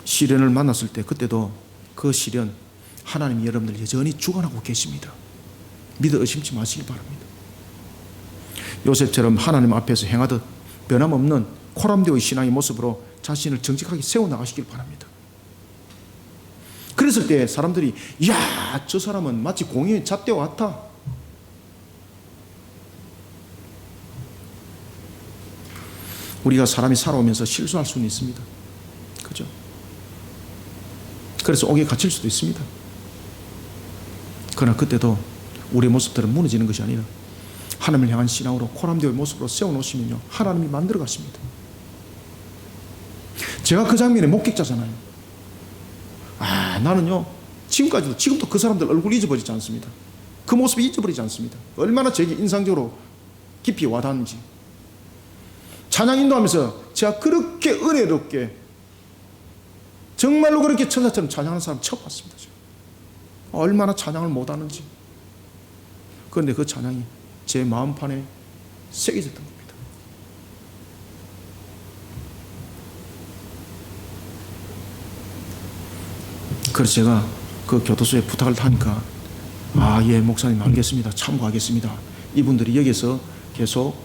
시련을 만났을 때 그때도 그 시련, 하나님이 여러분들 여전히 주관하고 계십니다. 믿어 의심치 마시기 바랍니다. 요셉처럼 하나님 앞에서 행하듯 변함없는 코람데오의 신앙의 모습으로 자신을 정직하게 세워나가시길 바랍니다. 그래서 그랬을 때 사람들이 이야, 저 사람은 마치 공의 잣대와 같아. 우리가 사람이 살아오면서 실수할 수는 있습니다. 그죠? 그래서 옥에 갇힐 수도 있습니다. 그러나 그때도 우리의 모습들은 무너지는 것이 아니라 하나님을 향한 신앙으로 코람데오의 모습으로 세워놓으시면요, 하나님이 만들어 가십니다. 제가 그 장면의 목격자잖아요. 나는요, 지금도 그 사람들 얼굴 잊어버리지 않습니다. 그 모습이 잊어버리지 않습니다. 얼마나 제게 인상적으로 깊이 와닿는지. 찬양 인도하면서 제가 그렇게 은혜롭게, 정말로 그렇게 천사처럼 찬양하는 사람 처음 봤습니다. 얼마나 찬양을 못하는지. 그런데 그 찬양이 제 마음판에 새겨졌던 겁니다. 그래서 제가 그 교도소에 부탁을 하니까 예, 목사님 알겠습니다. 참고하겠습니다. 이분들이 여기서 계속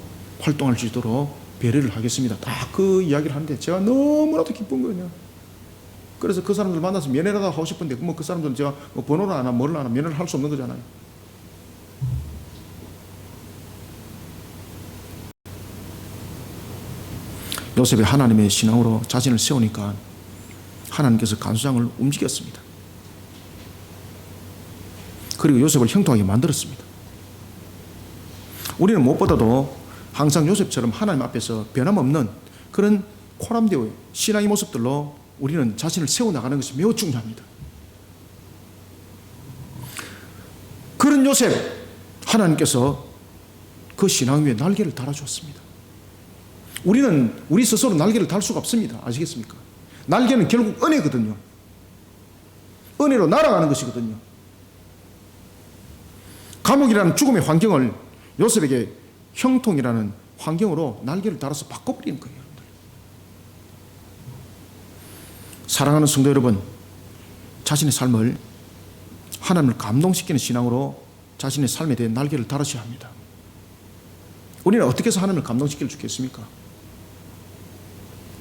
활동할 수 있도록 배려를 하겠습니다. 다 그 이야기를 하는데 제가 너무나도 기쁜 거예요. 그래서 그 사람들 만나서 면회라도 하고 싶은데 그 사람들은 제가 번호를 하나 뭐를 하나 면회를 할 수 없는 거잖아요. 요셉이 하나님의 신앙으로 자신을 세우니까 하나님께서 간수장을 움직였습니다. 그리고 요셉을 형통하게 만들었습니다. 우리는 무엇보다도 항상 요셉처럼 하나님 앞에서 변함없는 그런 코람데오의 신앙의 모습들로 우리는 자신을 세워나가는 것이 매우 중요합니다. 그런 요셉, 하나님께서 그 신앙 위에 날개를 달아주었습니다. 우리는 우리 스스로 날개를 달 수가 없습니다. 아시겠습니까? 날개는 결국 은혜거든요. 은혜로 날아가는 것이거든요. 감옥이라는 죽음의 환경을 요셉에게 형통이라는 환경으로 날개를 달아서 바꿔버리는 거예요. 사랑하는 성도 여러분, 자신의 삶을 하나님을 감동시키는 신앙으로 자신의 삶에 대해 날개를 달으셔야 합니다. 우리는 어떻게 해서 하나님을 감동시킬 수 있겠습니까?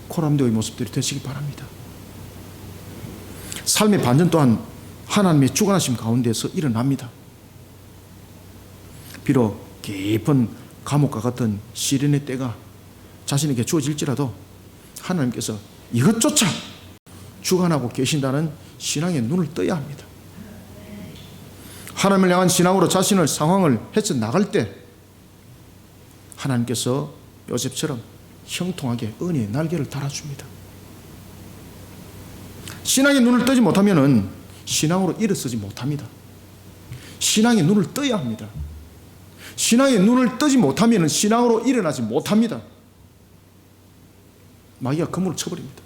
코람데오의 모습들이 되시기 바랍니다. 삶의 반전 또한 하나님의 주관하심 가운데서 일어납니다. 비록 깊은 감옥과 같은 시련의 때가 자신에게 주어질지라도 하나님께서 이것조차 주관하고 계신다는 신앙의 눈을 떠야 합니다. 하나님을 향한 신앙으로 자신을 상황을 헤쳐나갈 때 하나님께서 요셉처럼 형통하게 은혜의 날개를 달아줍니다. 신앙의 눈을 뜨지 못하면 신앙으로 일어서지 못합니다. 신앙의 눈을 떠야 합니다. 신앙의 눈을 뜨지 못하면 신앙으로 일어나지 못합니다. 마귀가 그물을 쳐버립니다.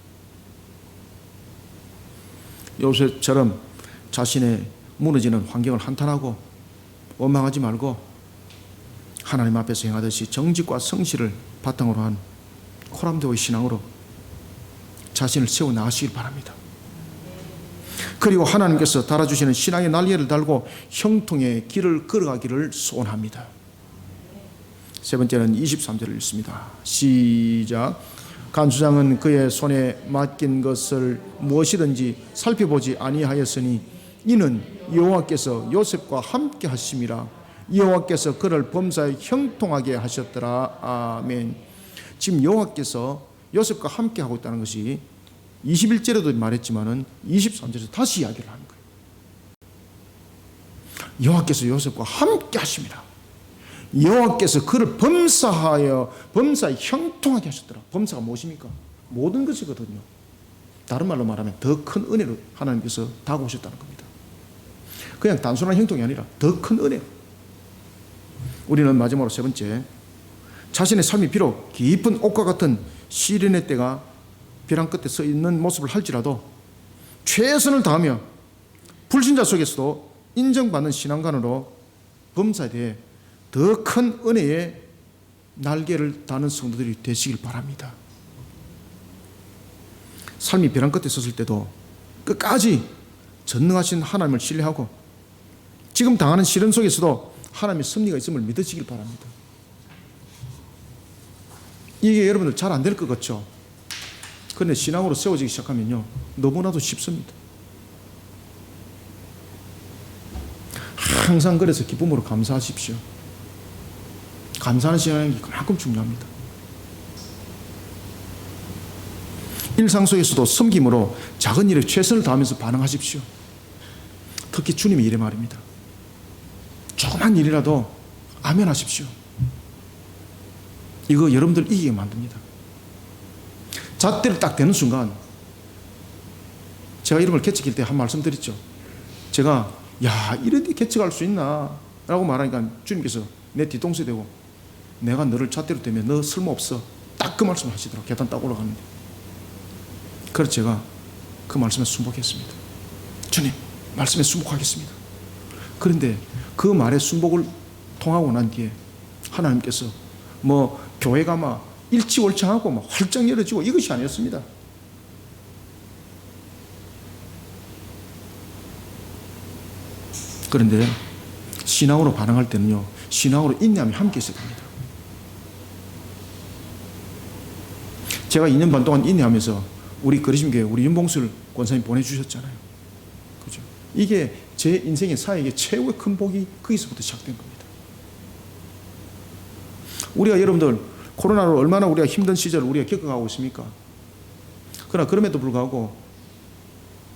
요셉처럼 자신의 무너지는 환경을 한탄하고 원망하지 말고 하나님 앞에서 행하듯이 정직과 성실을 바탕으로 한 코람데오의 신앙으로 자신을 세워나가시길 바랍니다. 그리고 하나님께서 달아주시는 신앙의 날개를 달고 형통의 길을 걸어가기를 소원합니다. 세 번째는 23절을 읽습니다. 시작. 간수장은 그의 손에 맡긴 것을 무엇이든지 살펴보지 아니하였으니 이는 여호와께서 요셉과 함께 하심이라. 여호와께서 그를 범사에 형통하게 하셨더라. 아멘. 지금 여호와께서 요셉과 함께 하고 있다는 것이 21절에도 말했지만은 23절에서 다시 이야기를 하는 거예요. 여호와께서 요셉과 함께 하십니다. 여호와께서 그를 범사에 형통하게 하셨더라. 범사가 무엇입니까? 모든 것이거든요. 다른 말로 말하면 더 큰 은혜로 하나님께서 다가오셨다는 겁니다. 그냥 단순한 형통이 아니라 더 큰 은혜로. 우리는 마지막으로 세 번째, 자신의 삶이 비록 깊은 옥과 같은 시련의 때가 벼랑 끝에 서 있는 모습을 할지라도 최선을 다하며 불신자 속에서도 인정받는 신앙관으로 범사에 대해 더 큰 은혜의 날개를 다는 성도들이 되시길 바랍니다. 삶이 벼랑 끝에 섰을 때도 끝까지 전능하신 하나님을 신뢰하고 지금 당하는 시련 속에서도 하나님의 섭리가 있음을 믿으시길 바랍니다. 이게 여러분들 잘 안 될 것 같죠? 그런데 신앙으로 세워지기 시작하면요, 너무나도 쉽습니다. 항상 그래서 기쁨으로 감사하십시오. 감사하는 시간이 그만큼 중요합니다. 일상 속에서도 섬김으로 작은 일에 최선을 다하면서 반응하십시오. 특히 주님이 이래 말입니다. 조그만 일이라도 아멘 하십시오. 이거 여러분들 이기게 만듭니다. 잣대를 딱 대는 순간, 제가 이름을 개척할 때 한 말씀 드렸죠. 제가 이런데 개척할 수 있나 라고 말하니까 주님께서 내 뒤통수에 대고 내가 너를 잣대로 대면 너 쓸모없어, 딱 그 말씀을 하시더라고요. 계단 딱 올라가는데. 그래서 제가 그 말씀에 순복했습니다. 주님, 말씀에 순복하겠습니다. 그런데 그 말에 순복을 통하고 난 뒤에 하나님께서 교회가 막 일치월창하고 막 활짝 열어지고 이것이 아니었습니다. 그런데 신앙으로 반응할 때는요, 신앙으로 인내함이 함께 있어야 됩니다. 제가 2년 반 동안 인내하면서 우리 그리심교회 우리 윤봉술 권사님 보내주셨잖아요. 그죠? 이게 제 인생의 사역의 최고의 큰 복이 거기서부터 시작된 겁니다. 우리가 여러분들 코로나로 얼마나 우리가 힘든 시절을 우리가 겪어가고 있습니까? 그러나 그럼에도 불구하고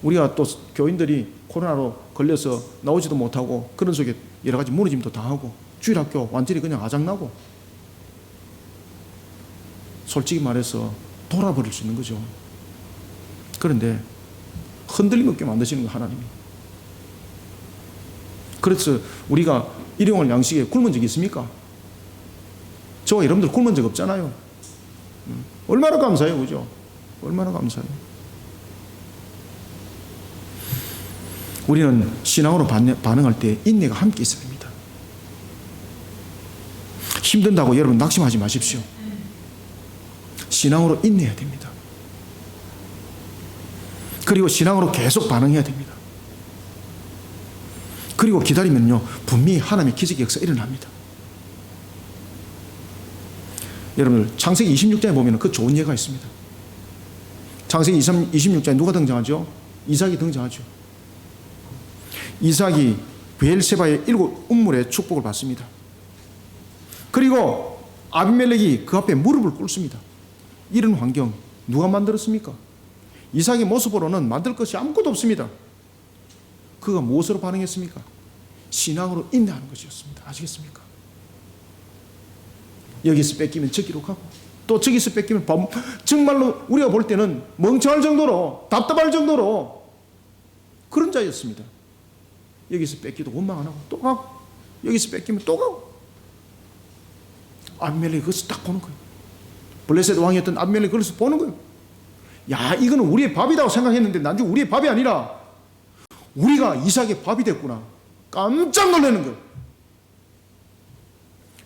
우리가 또 교인들이 코로나로 걸려서 나오지도 못하고 그런 속에 여러 가지 무너짐도 당하고 주일학교 완전히 그냥 아작나고 솔직히 말해서 돌아버릴 수 있는 거죠. 그런데 흔들림 없게 만드시는 거 하나님이. 그래서 우리가 일용할 양식에 굶은 적이 있습니까? 저와 여러분들 굶은 적 없잖아요. 얼마나 감사해요, 그죠? 얼마나 감사해요. 우리는 신앙으로 반응할 때 인내가 함께 있어야 됩니다. 힘든다고 여러분 낙심하지 마십시오. 신앙으로 인내해야 됩니다. 그리고 신앙으로 계속 반응해야 됩니다. 그리고 기다리면요, 분명히 하나님의 기적의 역사가 일어납니다. 여러분들 창세기 26장에 보면 그 좋은 예가 있습니다. 창세기 26장에 누가 등장하죠? 이삭이 등장하죠. 이삭이 브엘세바의 7 운물의 축복을 받습니다. 그리고 아비멜렉이 그 앞에 무릎을 꿇습니다. 이런 환경 누가 만들었습니까? 이삭의 모습으로는 만들 것이 아무것도 없습니다. 그가 무엇으로 반응했습니까? 신앙으로 인내하는 것이었습니다. 아시겠습니까? 여기서 뺏기면 저기로 가고 또 저기서 뺏기면 정말로 우리가 볼 때는 멍청할 정도로 답답할 정도로 그런 자였습니다. 여기서 뺏기도 원망 안 하고 또 가고 여기서 뺏기면 또 가고 아비멜렉이 그것을 딱 보는 거예요. 블레셋 왕이었던 아비멜렉이 그것을 보는 거예요. 이거는 우리의 밥이라고 생각했는데 나중에 우리의 밥이 아니라 우리가 이삭의 밥이 됐구나. 깜짝 놀라는 거예요.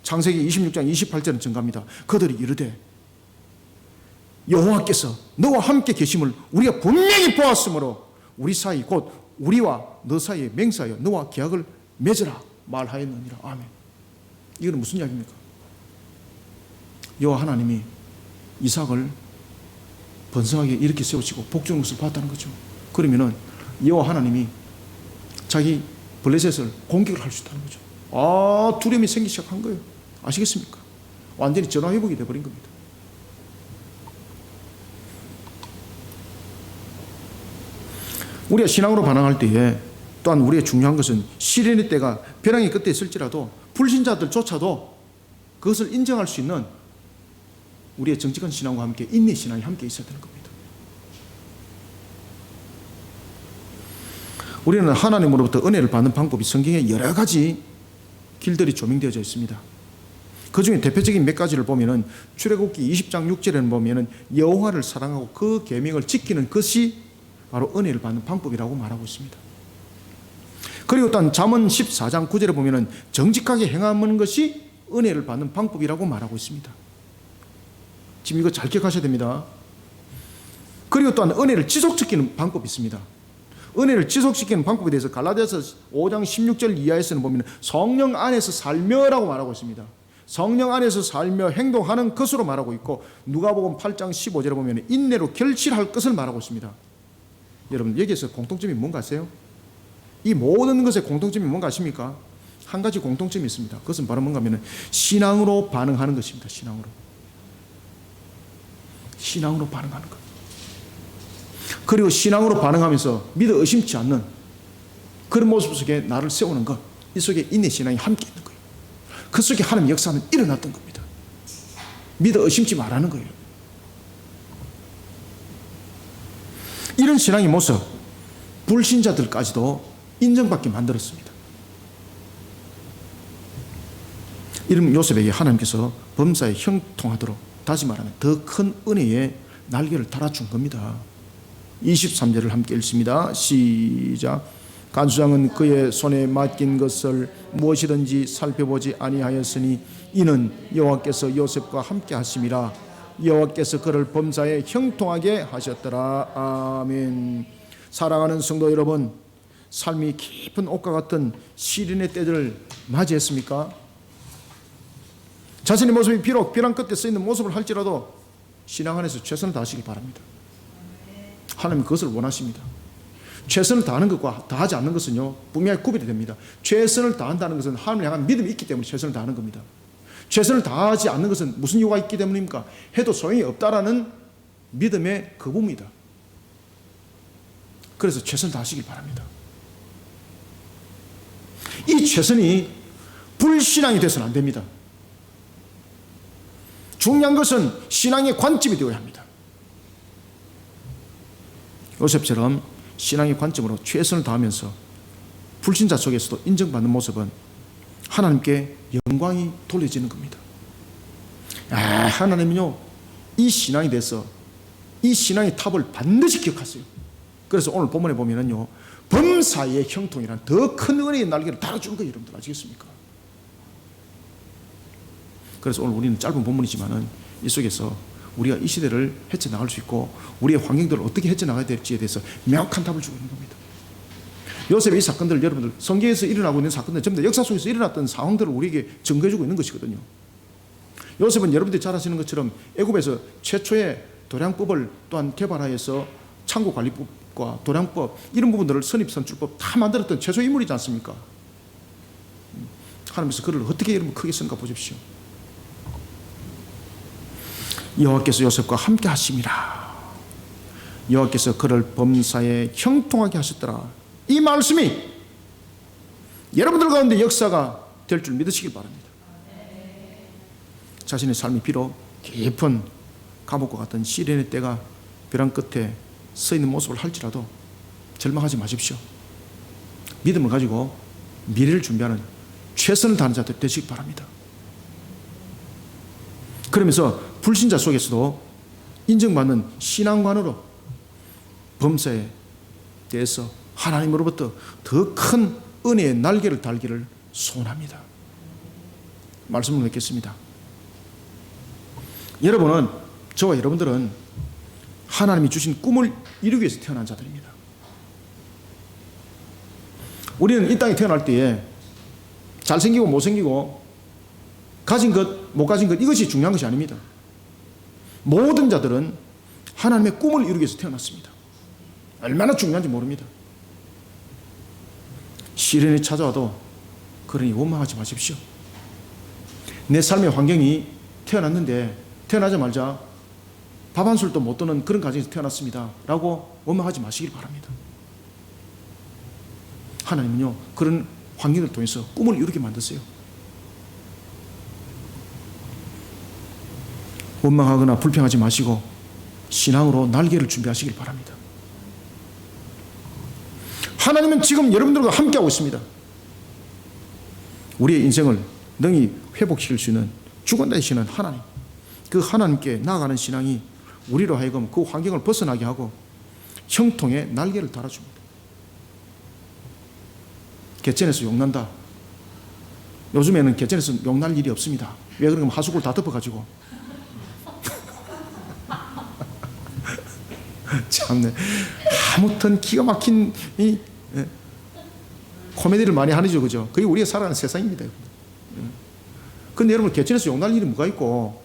창세기 26장 28절은 증가합니다. 그들이 이르되 여호와께서 너와 함께 계심을 우리가 분명히 보았으므로 우리 사이 곧 우리와 너 사이에 맹세하여 너와 계약을 맺으라 말하였느니라. 아멘. 이거는 무슨 이야기입니까? 여호와 하나님이 이삭을 번성하게 이렇게 세우시고 복종의 것을 봤다는 거죠. 그러면은 여호와 하나님이 자기 블레셋을 공격을 할 수 있다는 거죠. 두려움이 생기기 시작한 거예요. 아시겠습니까? 완전히 전화회복이 되어버린 겁니다. 우리가 신앙으로 반응할 때에 또한 우리의 중요한 것은 시련의 때가 벼랑의 끝에 있을지라도 불신자들조차도 그것을 인정할 수 있는 우리의 정직한 신앙과 함께 인내 신앙이 함께 있어야 되는 겁니다. 우리는 하나님으로부터 은혜를 받는 방법이 성경에 여러 가지 길들이 조명되어져 있습니다. 그 중에 대표적인 몇 가지를 보면은 출애굽기 20장 6절에는 보면은 여호와를 사랑하고 그 계명을 지키는 것이 바로 은혜를 받는 방법이라고 말하고 있습니다. 그리고 또한 잠언 14장 9절에 보면은 정직하게 행하는 것이 은혜를 받는 방법이라고 말하고 있습니다. 지금 이거 잘 기억하셔야 됩니다. 그리고 또한 은혜를 지속시키는 방법이 있습니다. 은혜를 지속시키는 방법에 대해서 갈라디아서 5장 16절 이하에서는 보면 성령 안에서 살며라고 말하고 있습니다. 성령 안에서 살며 행동하는 것으로 말하고 있고 누가복음 8장 15절에 보면 인내로 결실할 것을 말하고 있습니다. 여러분 여기에서 공통점이 뭔가 아세요? 이 모든 것의 공통점이 뭔가 아십니까? 한 가지 공통점이 있습니다. 그것은 바로 뭔가 하면 신앙으로 반응하는 것입니다. 신앙으로 반응하는 것. 그리고 신앙으로 반응하면서 믿어 의심치 않는 그런 모습 속에 나를 세우는 것, 이 속에 인내신앙이 함께 있는 거예요. 그 속에 하나님의 역사는 일어났던 겁니다. 믿어 의심치 말라는 거예요. 이런 신앙의 모습, 불신자들까지도 인정받게 만들었습니다. 이런 요셉에게 하나님께서 범사에 형통하도록, 다시 말하면 더 큰 은혜의 날개를 달아준 겁니다. 23절을 함께 읽습니다. 시작. 간수장은 그의 손에 맡긴 것을 무엇이든지 살펴보지 아니하였으니 이는 여호와께서 요셉과 함께 하심이라. 여호와께서 그를 범사에 형통하게 하셨더라. 아멘. 사랑하는 성도 여러분, 삶이 깊은 옥과 같은 시련의 때들을 맞이했습니까? 자신의 모습이 비록 벼랑 끝에 서 있는 모습을 할지라도 신앙 안에서 최선을 다하시기 바랍니다. 하나님 그것을 원하십니다. 최선을 다하는 것과 다하지 않는 것은요, 분명히 구별이 됩니다. 최선을 다한다는 것은 하나님을 향한 믿음이 있기 때문에 최선을 다하는 겁니다. 최선을 다하지 않는 것은 무슨 이유가 있기 때문입니까? 해도 소용이 없다라는 믿음의 거부입니다. 그래서 최선을 다하시길 바랍니다. 이 최선이 불신앙이 돼서는 안 됩니다. 중요한 것은 신앙의 관점이 되어야 합니다. 요셉처럼 신앙의 관점으로 최선을 다하면서 불신자 속에서도 인정받는 모습은 하나님께 영광이 돌려지는 겁니다. 하나님은요, 이 신앙에 대해서 이 신앙의 탑을 반드시 기억하세요. 그래서 오늘 본문에 보면은요, 범사의 형통이란 더 큰 은혜의 날개를 달아주는 거예요. 여러분들 아시겠습니까? 그래서 오늘 우리는 짧은 본문이지만은 이 속에서 우리가 이 시대를 헤쳐나갈 수 있고 우리의 환경들을 어떻게 헤쳐나가야 될지에 대해서 명확한 답을 주고 있는 겁니다. 요셉의 이 사건들을 여러분들 성경에서 일어나고 있는 사건들 전부 다 역사 속에서 일어났던 상황들을 우리에게 증거해주고 있는 것이거든요. 요셉은 여러분들이 잘 아시는 것처럼 애굽에서 최초의 도량법을 또한 개발하여서 창고관리법과 도량법 이런 부분들을 선입선출법 다 만들었던 최초 인물이지 않습니까? 하나님께서 그를 어떻게 여러분 크게 쓴가 보십시오. 여호와께서 요셉과 함께 하심이라. 여호와께서 그를 범사에 형통하게 하셨더라. 이 말씀이 여러분들 가운데 역사가 될 줄 믿으시길 바랍니다. 자신의 삶이 비록 깊은 감옥과 같은 시련의 때가 벼랑 끝에 서 있는 모습을 할지라도 절망하지 마십시오. 믿음을 가지고 미래를 준비하는 최선을 다하는 자들 되시기 바랍니다. 그러면서 불신자 속에서도 인정받는 신앙관으로 범사에 대해서 하나님으로부터 더 큰 은혜의 날개를 달기를 소원합니다. 말씀을 맺겠습니다. 여러분은, 저와 여러분들은 하나님이 주신 꿈을 이루기 위해서 태어난 자들입니다. 우리는 이 땅에 태어날 때에 잘생기고 못생기고 가진 것, 못 가진 것 이것이 중요한 것이 아닙니다. 모든 자들은 하나님의 꿈을 이루기 위해서 태어났습니다. 얼마나 중요한지 모릅니다. 시련이 찾아와도 그러니 원망하지 마십시오. 내 삶의 환경이 태어났는데 태어나자마자 밥 한 술도 못 드는 그런 가정에서 태어났습니다 라고 원망하지 마시길 바랍니다. 하나님은요, 그런 환경을 통해서 꿈을 이루게 만드세요. 원망하거나 불평하지 마시고 신앙으로 날개를 준비하시길 바랍니다. 하나님은 지금 여러분들과 함께하고 있습니다. 우리의 인생을 능히 회복시킬 수 있는 주관 되시는 하나님, 그 하나님께 나아가는 신앙이 우리로 하여금 그 환경을 벗어나게 하고 형통의 날개를 달아줍니다. 개천에서 용난다. 요즘에는 개천에서 용날 일이 없습니다. 왜 그러냐면 하수구를 다 덮어가지고. 참네. 아무튼 기가 막힌 이 코미디를 많이 하죠, 그죠? 그게 우리가 살아가는 세상입니다. 근데 여러분, 개천에서 용날 일이 뭐가 있고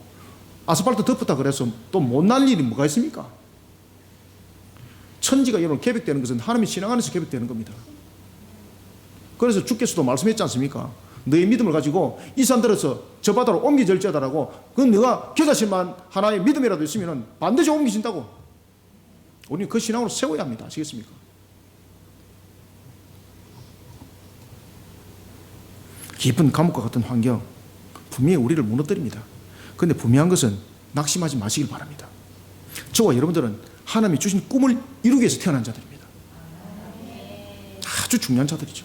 아스팔트 덮었다 그래서 또 못 날 일이 뭐가 있습니까? 천지가 여러분 개벽되는 것은 하나님의 신앙 안에서 개벽되는 겁니다. 그래서 주께서도 말씀했지 않습니까? 너의 믿음을 가지고 이 산들에서 저 바다로 옮겨질지어다라고, 그건 너가 겨자씨만 하나의 믿음이라도 있으면 반드시 옮겨진다고. 우리는 그 신앙으로 세워야 합니다. 아시겠습니까? 깊은 감옥과 같은 환경 분명히 우리를 무너뜨립니다. 그런데 분명한 것은 낙심하지 마시길 바랍니다. 저와 여러분들은 하나님이 주신 꿈을 이루기 위해서 태어난 자들입니다. 아주 중요한 자들이죠.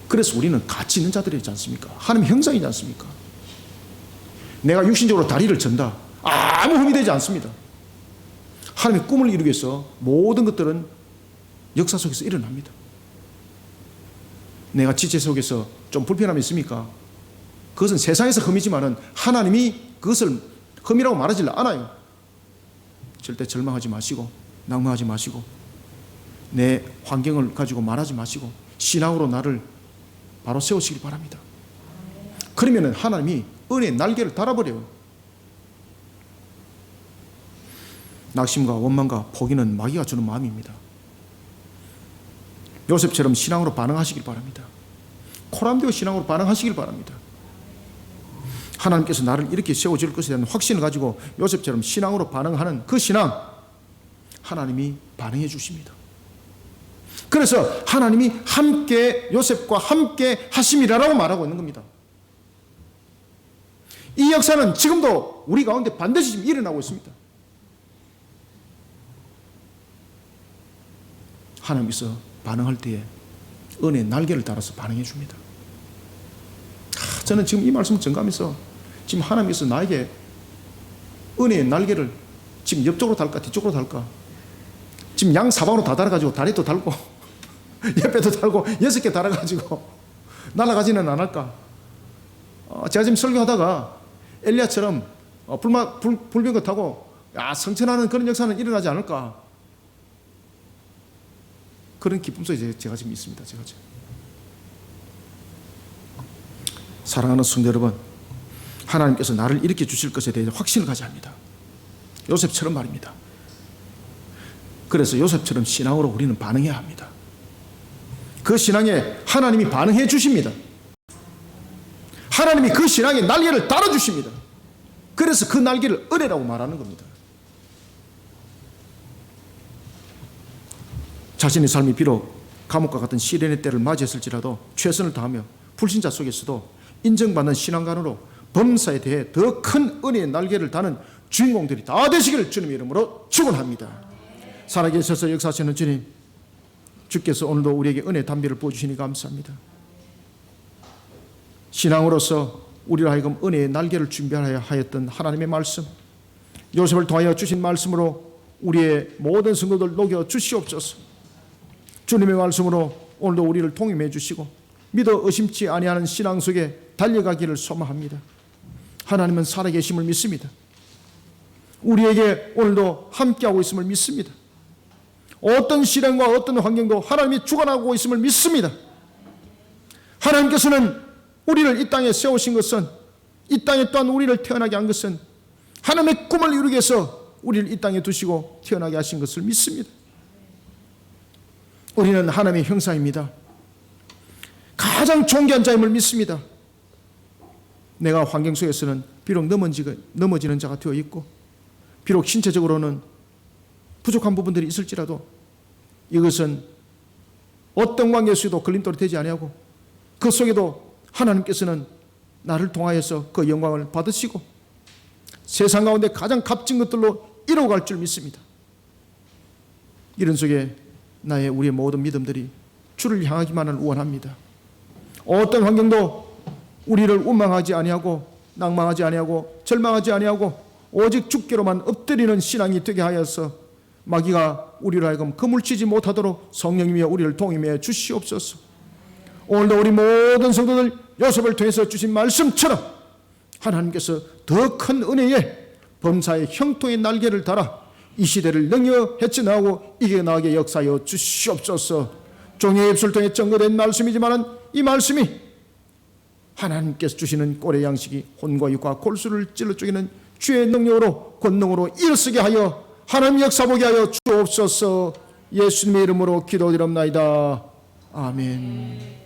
그래서 우리는 가치 있는 자들이지 않습니까? 하나님의 형상이지 않습니까? 내가 육신적으로 다리를 전다, 아무 흠이 되지 않습니다. 하나님의 꿈을 이루기 위해서 모든 것들은 역사 속에서 일어납니다. 내가 지체 속에서 좀 불편함이 있습니까? 그것은 세상에서 흠이지만은 하나님이 그것을 흠이라고 말하지 않아요. 절대 절망하지 마시고 낙망하지 마시고 내 환경을 가지고 말하지 마시고 신앙으로 나를 바로 세우시길 바랍니다. 그러면 하나님이 은혜의 날개를 달아버려요. 낙심과 원망과 포기는 마귀가 주는 마음입니다. 요셉처럼 신앙으로 반응하시길 바랍니다. 코람되어 신앙으로 반응하시길 바랍니다. 하나님께서 나를 이렇게 세워줄 것에 대한 확신을 가지고 요셉처럼 신앙으로 반응하는 그 신앙, 하나님이 반응해 주십니다. 그래서 하나님이 함께 요셉과 함께 하심이라고 말하고 있는 겁니다. 이 역사는 지금도 우리 가운데 반드시 지금 일어나고 있습니다. 하나님께서 반응할 때에 은혜의 날개를 달아서 반응해 줍니다. 저는 지금 이 말씀을 전가하면서 지금 하나님께서 나에게 은혜의 날개를 지금 옆쪽으로 달까 뒤쪽으로 달까, 지금 양 사방으로 다 달아가지고 다리도 달고 옆에도 달고 6개 달아가지고 날아가지는 않을까. 제가 지금 설교하다가 엘리야처럼 불병거 타고 성천하는 그런 역사는 일어나지 않을까, 그런 기쁨 속에 제가 지금 있습니다. 제가 지금. 사랑하는 성도 여러분, 하나님께서 나를 일으켜 주실 것에 대해 확신을 가져야 합니다. 요셉처럼 말입니다. 그래서 요셉처럼 신앙으로 우리는 반응해야 합니다. 그 신앙에 하나님이 반응해 주십니다. 하나님이 그 신앙에 날개를 달아주십니다. 그래서 그 날개를 은혜라고 말하는 겁니다. 자신의 삶이 비록 감옥과 같은 시련의 때를 맞이했을지라도 최선을 다하며 불신자 속에서도 인정받는 신앙관으로 범사에 대해 더 큰 은혜의 날개를 다는 주인공들이 다 되시기를 주님의 이름으로 축원합니다. 살아계셔서 역사하시는 주님, 주께서 오늘도 우리에게 은혜 담비를 부어주시니 감사합니다. 신앙으로서 우리로 하여금 은혜의 날개를 준비하여 하였던 하나님의 말씀, 요셉을 통하여 주신 말씀으로 우리의 모든 성도들 녹여 주시옵소서. 주님의 말씀으로 오늘도 우리를 통임해 주시고 믿어 의심치 아니하는 신앙 속에 달려가기를 소망합니다. 하나님은 살아계심을 믿습니다. 우리에게 오늘도 함께하고 있음을 믿습니다. 어떤 시련과 어떤 환경도 하나님이 주관하고 있음을 믿습니다. 하나님께서는 우리를 이 땅에 세우신 것은, 이 땅에 또한 우리를 태어나게 한 것은 하나님의 꿈을 이루기 위해서 우리를 이 땅에 두시고 태어나게 하신 것을 믿습니다. 우리는 하나님의 형상입니다. 가장 존귀한 자임을 믿습니다. 내가 환경 속에서는 비록 넘어지는 자가 되어 있고 비록 신체적으로는 부족한 부분들이 있을지라도 이것은 어떤 관계에서도 걸림돌이 되지 아니하고 그 속에도 하나님께서는 나를 통하여서 그 영광을 받으시고 세상 가운데 가장 값진 것들로 이뤄갈 줄 믿습니다. 이런 속에 우리의 모든 믿음들이 주를 향하기만을 원합니다. 어떤 환경도 우리를 원망하지 아니하고 낭망하지 아니하고 절망하지 아니하고 오직 주께로만 엎드리는 신앙이 되게 하여서 마귀가 우리를 하여금 그물치지 못하도록 성령님이 우리를 동임해 주시옵소서. 오늘도 우리 모든 성도들 요셉을 통해서 주신 말씀처럼 하나님께서 더 큰 은혜에 범사의 형통의 날개를 달아 이 시대를 능히 헤쳐나가고 이겨나가게 역사하여 주시옵소서. 종의 입술 통해 증거된 말씀이지만 이 말씀이 하나님께서 주시는 꼴의 양식이 혼과 육과 골수를 찔러 쪼개는 주의 능력으로 권능으로 일쓰게 하여 하나님 역사 보게 하여 주옵소서. 예수님의 이름으로 기도드립나이다. 아멘.